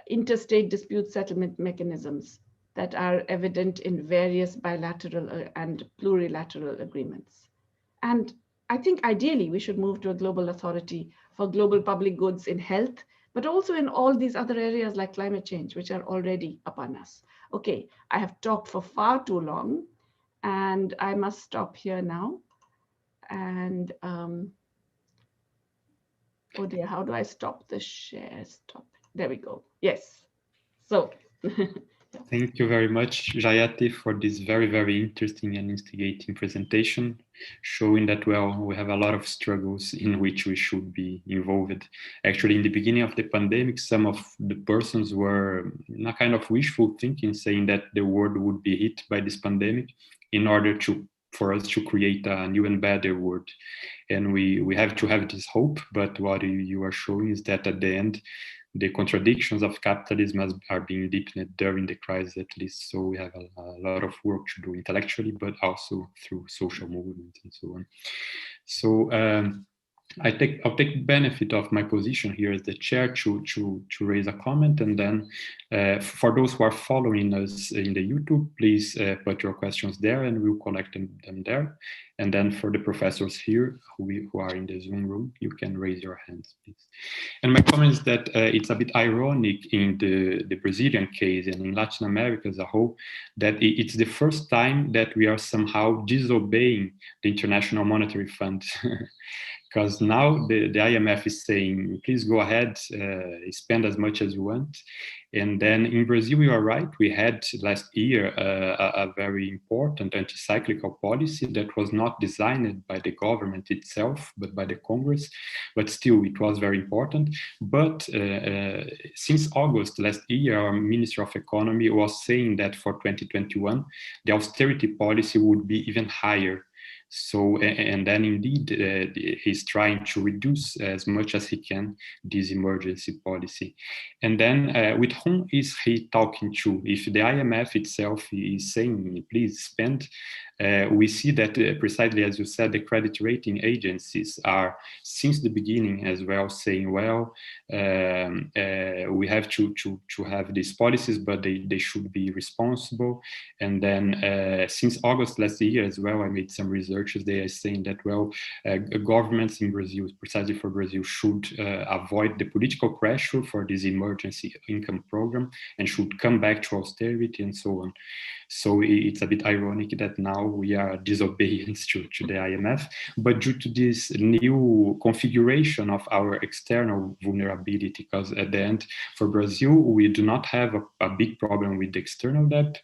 interstate dispute settlement mechanisms that are evident in various bilateral and plurilateral agreements. And I think ideally we should move to a global authority for global public goods in health, but also in all these other areas like climate change, which are already upon us. Okay, I have talked for far too long, and I must stop here now. And oh dear, how do I stop the share? Stop. There we go. Yes. So Thank you very much, Jayati, for this very, very interesting and instigating presentation, showing that, well, we have a lot of struggles in which we should be involved. Actually, in the beginning of the pandemic, some of the persons were in a kind of wishful thinking, saying that the world would be hit by this pandemic in order for us to create a new and better world. And we have to have this hope, but what you are showing is that at the end, the contradictions of capitalism are being deepened during the crisis, at least. So we have a lot of work to do intellectually, but also through social movements and so on. So I'll take benefit of my position here as the chair to raise a comment, and then for those who are following us in the YouTube, please put your questions there and we'll collect them there. And then for the professors here who are in the Zoom room, you can raise your hands, please. And my comment is that it's a bit ironic in the Brazilian case and in Latin America as a whole, that it's the first time that we are somehow disobeying the International Monetary Fund. Because now the IMF is saying, please go ahead, spend as much as you want. And then in Brazil, you are right, we had last year a very important anti-cyclical policy that was not designed by the government itself, but by the Congress. But still, it was very important. But since August last year, our Minister of Economy was saying that for 2021, the austerity policy would be even higher. So, and then indeed, he's trying to reduce as much as he can this emergency policy. And then with whom is he talking to? If the IMF itself is saying, please spend, we see that precisely as you said, the credit rating agencies are since the beginning as well saying, well, we have to have these policies, but they should be responsible. And then since August last year as well, I made some researches. They are saying that, well, governments in Brazil, precisely for Brazil, should avoid the political pressure for this emergency income program and should come back to austerity and so on. So it's a bit ironic that now we are disobedient to the IMF, but due to this new configuration of our external vulnerability, because at the end, for Brazil, we do not have a big problem with the external debt,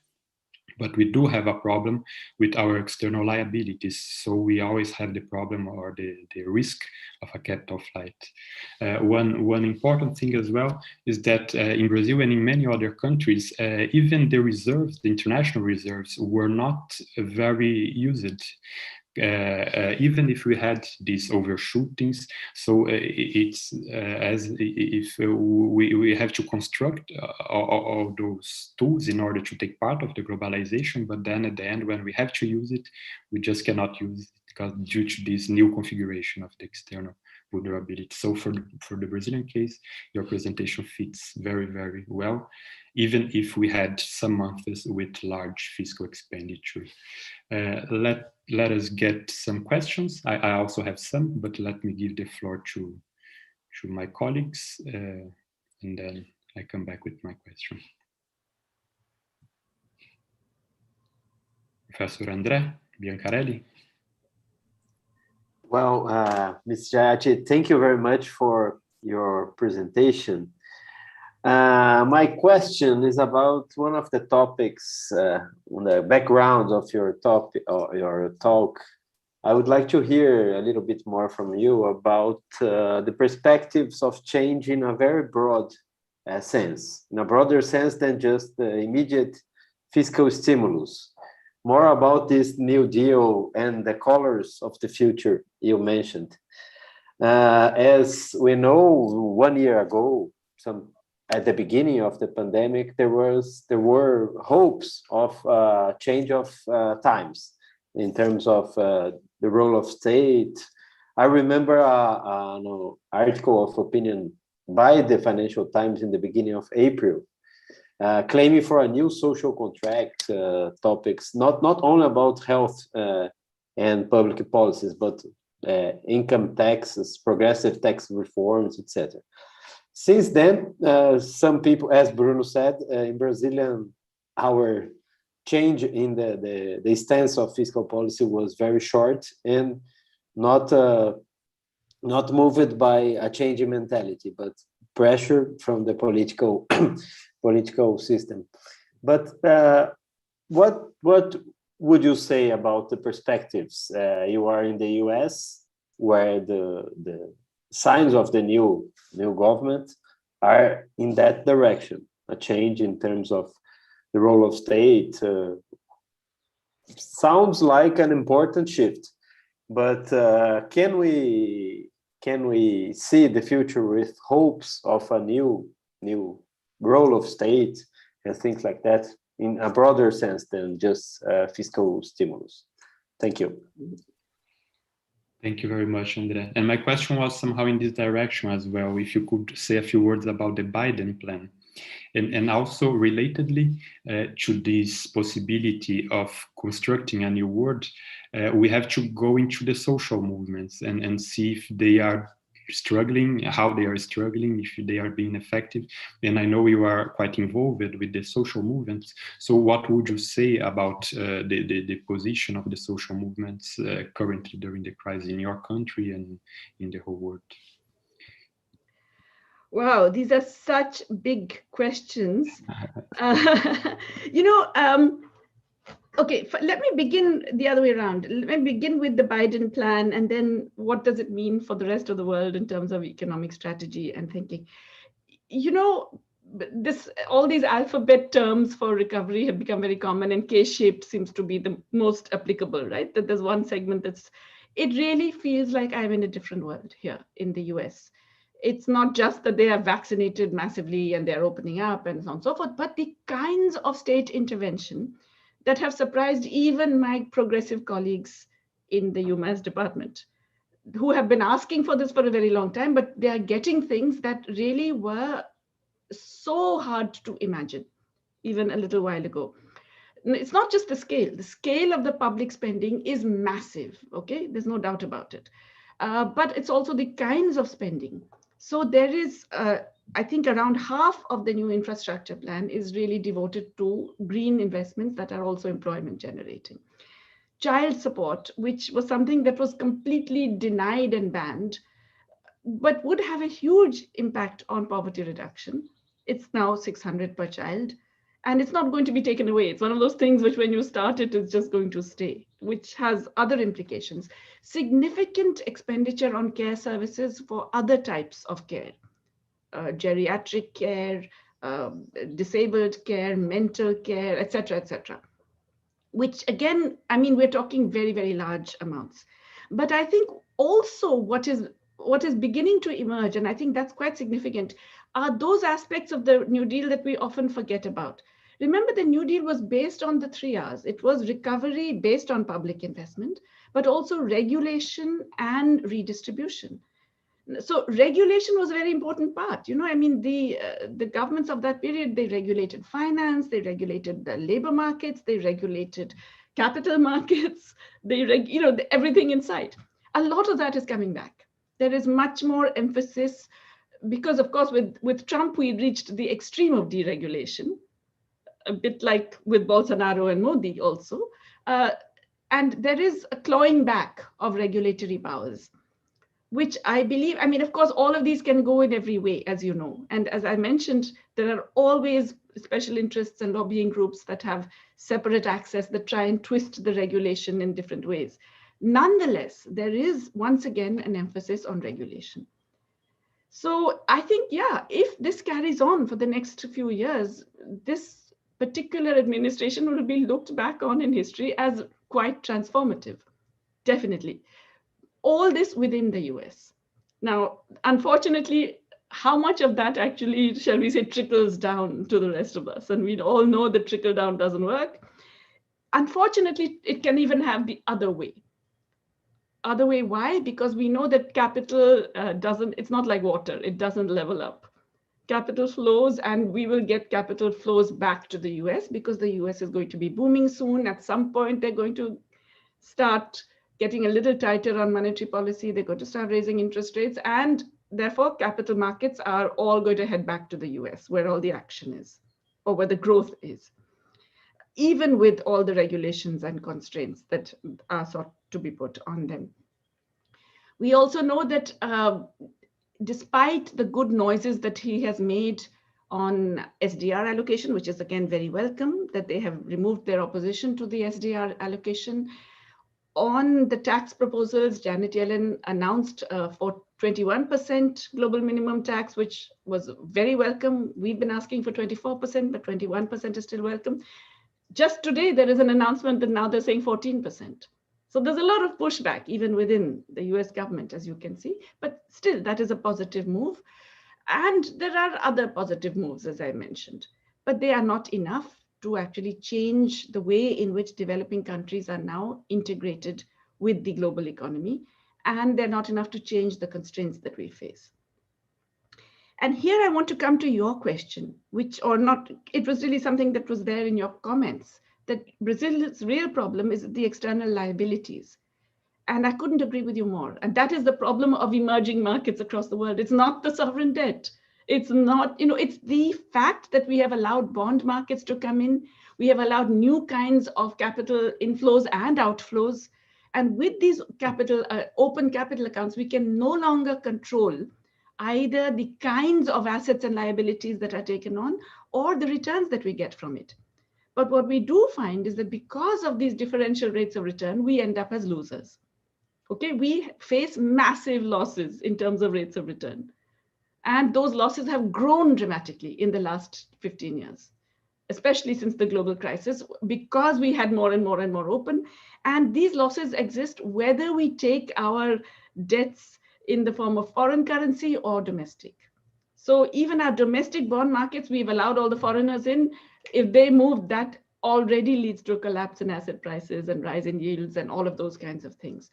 but we do have a problem with our external liabilities. So we always have the problem or the risk of a capital flight. One important thing as well is that in Brazil and in many other countries, even the reserves, the international reserves, were not very used. Even if we had these overshootings, so it's as if we have to construct all those tools in order to take part of the globalization, but then at the end, when we have to use it, we just cannot use it because due to this new configuration of the external vulnerability. So for the Brazilian case, your presentation fits very, very well, even if we had some months with large fiscal expenditure. Let us get some questions. I also have some, but let me give the floor to my colleagues, and then I come back with my question. Professor André Biancarelli. Well, Ms. Jayati, thank you very much for your presentation. My question is about one of the topics on the background of your topic or your talk. I would like to hear a little bit more from you about the perspectives of change in a very broad sense, in a broader sense than just the immediate fiscal stimulus. More about this New Deal and the colors of the future you mentioned. As we know, 1 year ago, at the beginning of the pandemic, there were hopes of change of times in terms of the role of state. I remember an article of opinion by the Financial Times in the beginning of April, claiming for a new social contract topics, not only about health and public policies, but income taxes, progressive tax reforms, etc. Since then, some people, as Bruno said, in Brazilian, our change in the stance of fiscal policy was very short and not moved by a change in mentality, but pressure from the political system. But what would you say about the perspectives? You are in the US, where the signs of the new government are in that direction, a change in terms of the role of state. Sounds like an important shift, but can we see the future with hopes of a new role of state and things like that in a broader sense than just fiscal stimulus? Thank you. Thank you very much, André. And my question was somehow in this direction as well, if you could say a few words about the Biden plan. And also relatedly to this possibility of constructing a new world, we have to go into the social movements and see if they are struggling, how they are struggling, if they are being effective. And I know you are quite involved with the social movements. So what would you say about the position of the social movements currently during the crisis in your country and in the whole world? Wow, these are such big questions. Okay, let me begin the other way around. Let me begin with the Biden plan, and then what does it mean for the rest of the world in terms of economic strategy and thinking? All these alphabet terms for recovery have become very common, and K-shaped seems to be the most applicable, right? That there's one segment it really feels like I'm in a different world here in the US. It's not just that they are vaccinated massively and they're opening up and so on and so forth, but the kinds of state intervention that have surprised even my progressive colleagues in the UMass department, who have been asking for this for a very long time, but they are getting things that really were so hard to imagine even a little while ago. It's not just the scale of the public spending is massive, okay? There's no doubt about it. But it's also the kinds of spending. So there is, I think around half of the new infrastructure plan is really devoted to green investments that are also employment generating. Child support, which was something that was completely denied and banned, but would have a huge impact on poverty reduction. It's now $600 per child, and it's not going to be taken away. It's one of those things which when you start it, it's just going to stay, which has other implications. Significant expenditure on care services for other types of care, geriatric care, disabled care, mental care, et cetera, which again, I mean, we're talking very, very large amounts. But I think also what is beginning to emerge, and I think that's quite significant, are those aspects of the New Deal that we often forget about. Remember, the New Deal was based on the 3 Rs. It was recovery based on public investment, but also regulation and redistribution. So regulation was a very important part. I mean, the governments of that period, they regulated finance, they regulated the labor markets, they regulated capital markets, everything inside. A lot of that is coming back. There is much more emphasis because, of course, with Trump, we reached the extreme of deregulation, a bit like with Bolsonaro and Modi also. And there is a clawing back of regulatory powers, which I believe, I mean, of course, all of these can go in every way, as you know. And as I mentioned, there are always special interests and lobbying groups that have separate access that try and twist the regulation in different ways. Nonetheless, there is, once again, an emphasis on regulation. So I think, yeah, if this carries on for the next few years, this particular administration will be looked back on in history as quite transformative, definitely. All this within the US. Now, unfortunately, how much of that actually, shall we say, trickles down to the rest of us? And we all know that trickle down doesn't work. Unfortunately, it can even have the other way. Other way, why? Because we know that capital it's not like water, it doesn't level up. Capital flows, and we will get capital flows back to the US because the US is going to be booming soon. At some point, they're going to start getting a little tighter on monetary policy. They're going to start raising interest rates, and therefore capital markets are all going to head back to the US where all the action is, or where the growth is, even with all the regulations and constraints that are sought to be put on them. We also know that despite the good noises that he has made on SDR allocation, which is again very welcome that they have removed their opposition to the SDR allocation. On the tax proposals, Janet Yellen announced for 21% global minimum tax, which was very welcome. We've been asking for 24%, but 21% is still welcome. Just today, there is an announcement that now they're saying 14%. So there's a lot of pushback even within the US government, as you can see, but still that is a positive move. And there are other positive moves, as I mentioned, but they are not enough to actually change the way in which developing countries are now integrated with the global economy. And they're not enough to change the constraints that we face. And here I want to come to your question, which or not, it was really something that was there in your comments, that Brazil's real problem is the external liabilities. And I couldn't agree with you more. And that is the problem of emerging markets across the world. It's not the sovereign debt. It's not, it's the fact that we have allowed bond markets to come in. We have allowed new kinds of capital inflows and outflows. And with these open capital accounts, we can no longer control either the kinds of assets and liabilities that are taken on or the returns that we get from it. But what we do find is that because of these differential rates of return, we end up as losers. Okay, we face massive losses in terms of rates of return. And those losses have grown dramatically in the last 15 years, especially since the global crisis, because we had more and more and more open. And these losses exist whether we take our debts in the form of foreign currency or domestic. So even our domestic bond markets, we've allowed all the foreigners in. If they move, that already leads to a collapse in asset prices and rise in yields and all of those kinds of things.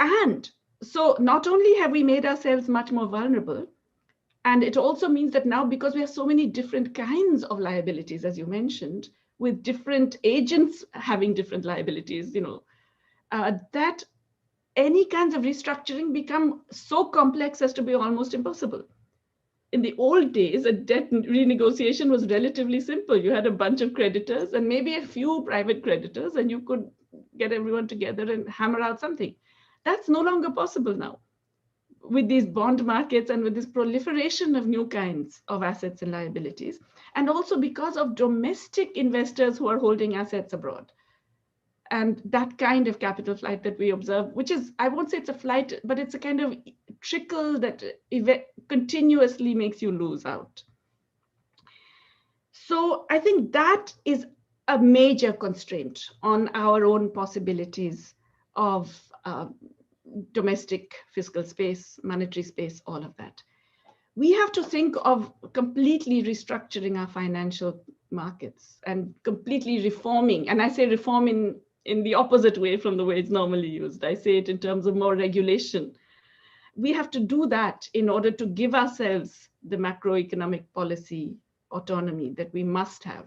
And so not only have we made ourselves much more vulnerable, and it also means that now, because we have so many different kinds of liabilities, as you mentioned, with different agents having different liabilities, that any kinds of restructuring become so complex as to be almost impossible. In the old days, a debt renegotiation was relatively simple. You had a bunch of creditors and maybe a few private creditors, and you could get everyone together and hammer out something. That's no longer possible now with these bond markets and with this proliferation of new kinds of assets and liabilities, and also because of domestic investors who are holding assets abroad. And that kind of capital flight that we observe, which is, I won't say it's a flight, but it's a kind of trickle that continuously makes you lose out. So I think that is a major constraint on our own possibilities of domestic fiscal space, monetary space, all of that. We have to think of completely restructuring our financial markets and completely reforming. And I say reform in the opposite way from the way it's normally used. I say it in terms of more regulation. We have to do that in order to give ourselves the macroeconomic policy autonomy that we must have.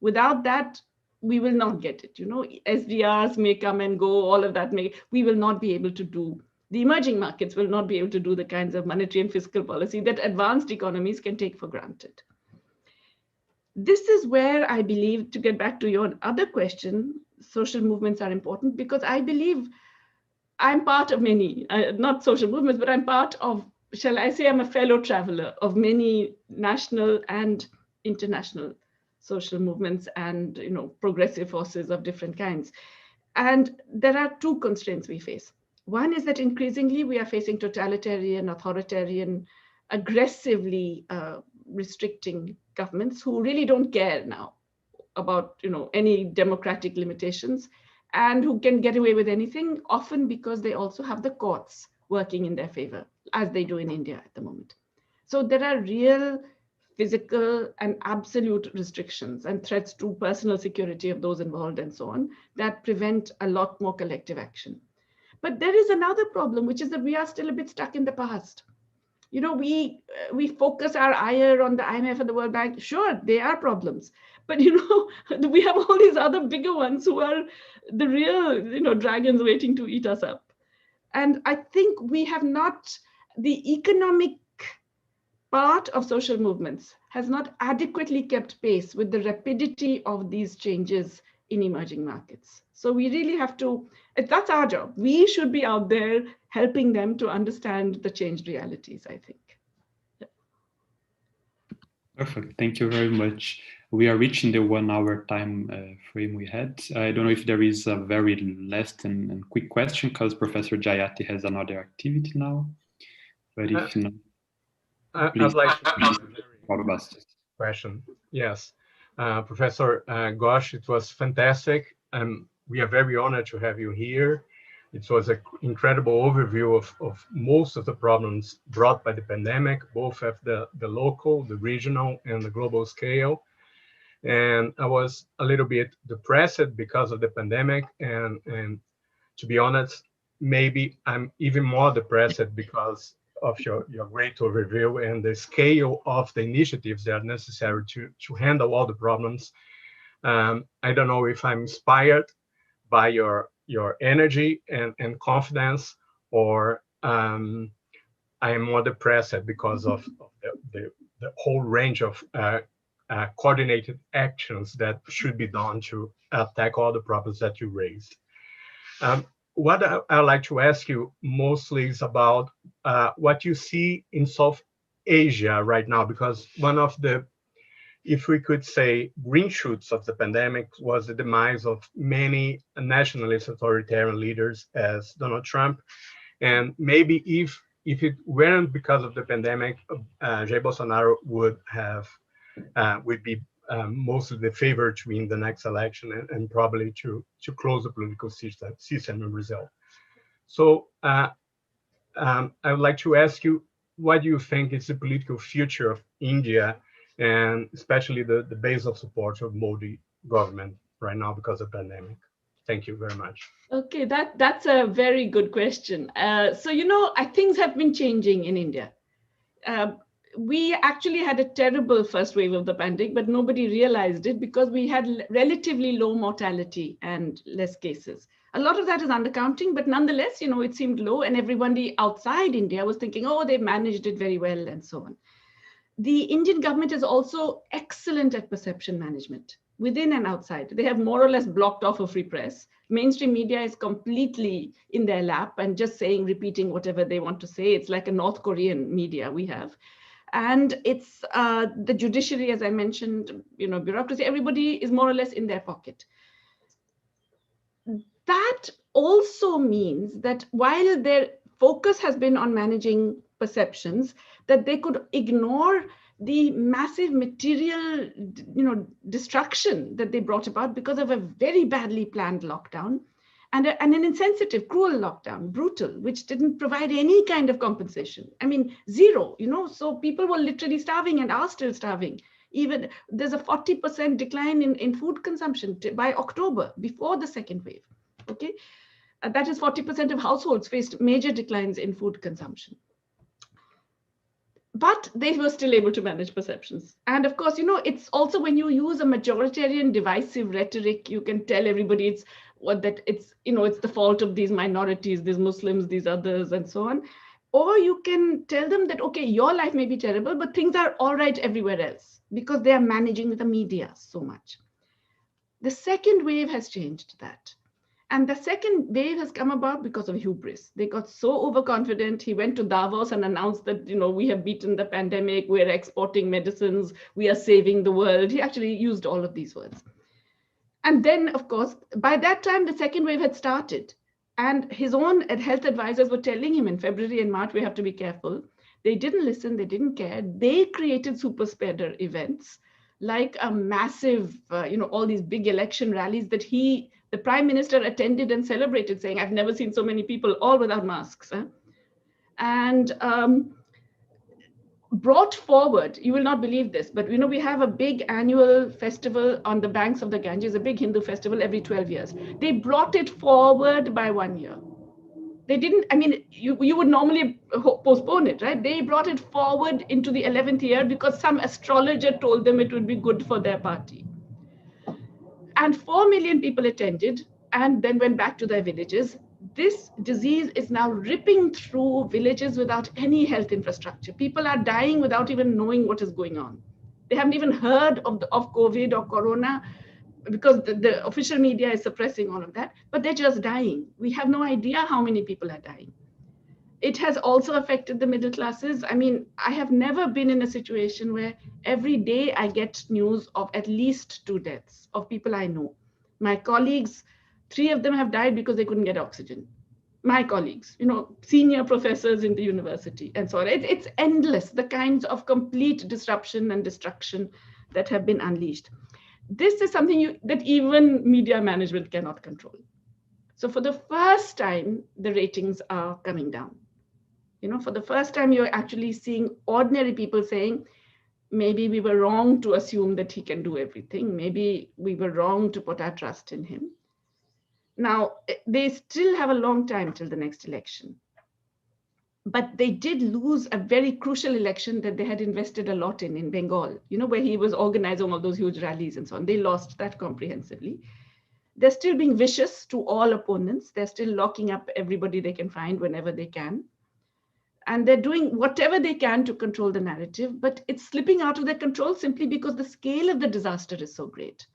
Without that, we will not get it. SDRs may come and go, all of that we will not be able to do. The emerging markets will not be able to do the kinds of monetary and fiscal policy that advanced economies can take for granted. This is where I believe, to get back to your other question, social movements are important, because I believe I'm part of many, not social movements, but I'm part of, shall I say, I'm a fellow traveler of many national and international social movements and progressive forces of different kinds. And there are two constraints we face. One is that increasingly we are facing totalitarian, authoritarian, aggressively restricting governments who really don't care now about any democratic limitations, and who can get away with anything, often because they also have the courts working in their favor, as they do in India at the moment. So there are real physical and absolute restrictions and threats to personal security of those involved and so on that prevent a lot more collective action. But there is another problem, which is that we are still a bit stuck in the past. We focus our ire on the IMF and the World Bank. Sure, they are problems, but we have all these other bigger ones who are the real dragons waiting to eat us up. And I think we have not, the economic part of social movements has not adequately kept pace with the rapidity of these changes in emerging markets. So we really have to, that's our job. We should be out there helping them to understand the changed realities, I think. Perfect. Thank you very much. We are reaching the 1 hour time frame we had. I don't know if there is a very last and quick question because Professor Jayati has another activity now. But if not, please. I'd like to ask a very question. Yes. Professor Ghosh, it was fantastic. We are very honored to have you here. It was an incredible overview of most of the problems brought by the pandemic, both at the local, the regional, and the global scale. And I was a little bit depressed because of the pandemic. And to be honest, maybe I'm even more depressed because of your great overview and the scale of the initiatives that are necessary to handle all the problems. I don't know if I'm inspired by your energy and confidence, or I am more depressed because of the whole range of coordinated actions that should be done to tackle all the problems that you raised. What I'd like to ask you mostly is about what you see in South Asia right now, because one of the, if we could say, green shoots of the pandemic was the demise of many nationalist authoritarian leaders as Donald Trump. And maybe if it weren't because of the pandemic, Jair Bolsonaro would be mostly the favorite to win the next election and probably to close the political system in Brazil. So I would like to ask you, what do you think is the political future of India, and especially the base of support of Modi government right now because of the pandemic? Thank you very much. Okay, that's a very good question. So, things have been changing in India. We actually had a terrible first wave of the pandemic, but nobody realized it because we had relatively low mortality and less cases. A lot of that is undercounting, but nonetheless, it seemed low, and everybody outside India was thinking, oh, they managed it very well and so on. The Indian government is also excellent at perception management within and outside. They have more or less blocked off a free press. Mainstream media is completely in their lap and just repeating whatever they want to say. It's like a North Korean media we have. And it's the judiciary, as I mentioned, bureaucracy, everybody is more or less in their pocket. That also means that while their focus has been on managing perceptions, that they could ignore the massive material, destruction that they brought about because of a very badly planned lockdown and an insensitive, cruel lockdown, brutal, which didn't provide any kind of compensation. I mean, zero, so people were literally starving and are still starving. Even there's a 40% decline in food consumption by October, before the second wave, okay? That is 40% of households faced major declines in food consumption. But they were still able to manage perceptions. And of course, it's also when you use a majoritarian divisive rhetoric, you can tell everybody it's the fault of these minorities, these Muslims, these others, and so on. Or you can tell them that, okay, your life may be terrible, but things are all right everywhere else because they are managing the media so much. The second wave has changed that. And the second wave has come about because of hubris. They got so overconfident. He went to Davos and announced that, we have beaten the pandemic, we're exporting medicines, we are saving the world. He actually used all of these words. And then, of course, by that time, the second wave had started. And his own health advisors were telling him in February and March, we have to be careful. They didn't listen, they didn't care. They created super spreader events, like a massive, all these big election rallies that the prime minister attended and celebrated, saying, I've never seen so many people all without masks. And brought forward, you will not believe this, but we have a big annual festival on the banks of the Ganges, a big Hindu festival every 12 years. They brought it forward by 1 year. They didn't, you would normally postpone it, right? They brought it forward into the 11th year because some astrologer told them it would be good for their party. And 4 million people attended and then went back to their villages. This disease is now ripping through villages without any health infrastructure. People are dying without even knowing what is going on. They haven't even heard of COVID or Corona because the official media is suppressing all of that, but they're just dying. We have no idea how many people are dying. It has also affected the middle classes. I mean, I have never been in a situation where every day I get news of at least 2 deaths of people I know. My colleagues, 3 of them have died because they couldn't get oxygen. My colleagues, senior professors in the university and so on. It's endless, the kinds of complete disruption and destruction that have been unleashed. This is something that even media management cannot control. So for the first time, the ratings are coming down. For the first time, you're actually seeing ordinary people saying, maybe we were wrong to assume that he can do everything. Maybe we were wrong to put our trust in him. Now, they still have a long time till the next election. But they did lose a very crucial election that they had invested a lot in Bengal, where he was organizing all those huge rallies and so on. They lost that comprehensively. They're still being vicious to all opponents. They're still locking up everybody they can find whenever they can. And they're doing whatever they can to control the narrative, but it's slipping out of their control simply because the scale of the disaster is so great.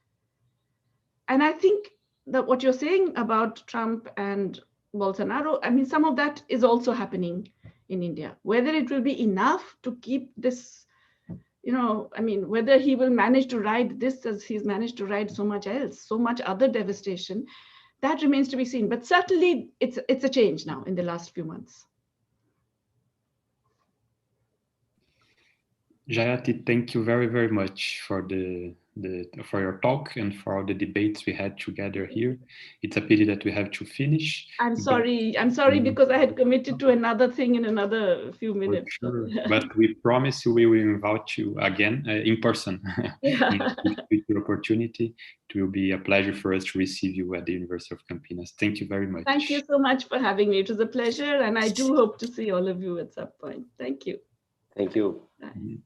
And I think that what you're saying about Trump and Bolsonaro, I mean, some of that is also happening in India. Whether it will be enough to keep this, whether he will manage to ride this as he's managed to ride so much else, so much other devastation, that remains to be seen. But certainly it's a change now in the last few months. Jayati, thank you very, very much for for your talk and for all the debates we had together here. It's a pity that we have to finish. I'm sorry because I had committed to another thing in another few minutes. Sure. But we promise you we will invite you again in person. Yeah. In a future opportunity. It will be a pleasure for us to receive you at the University of Campinas. Thank you very much. Thank you so much for having me. It was a pleasure, and I do hope to see all of you at some point. Thank you. Thank you. Bye.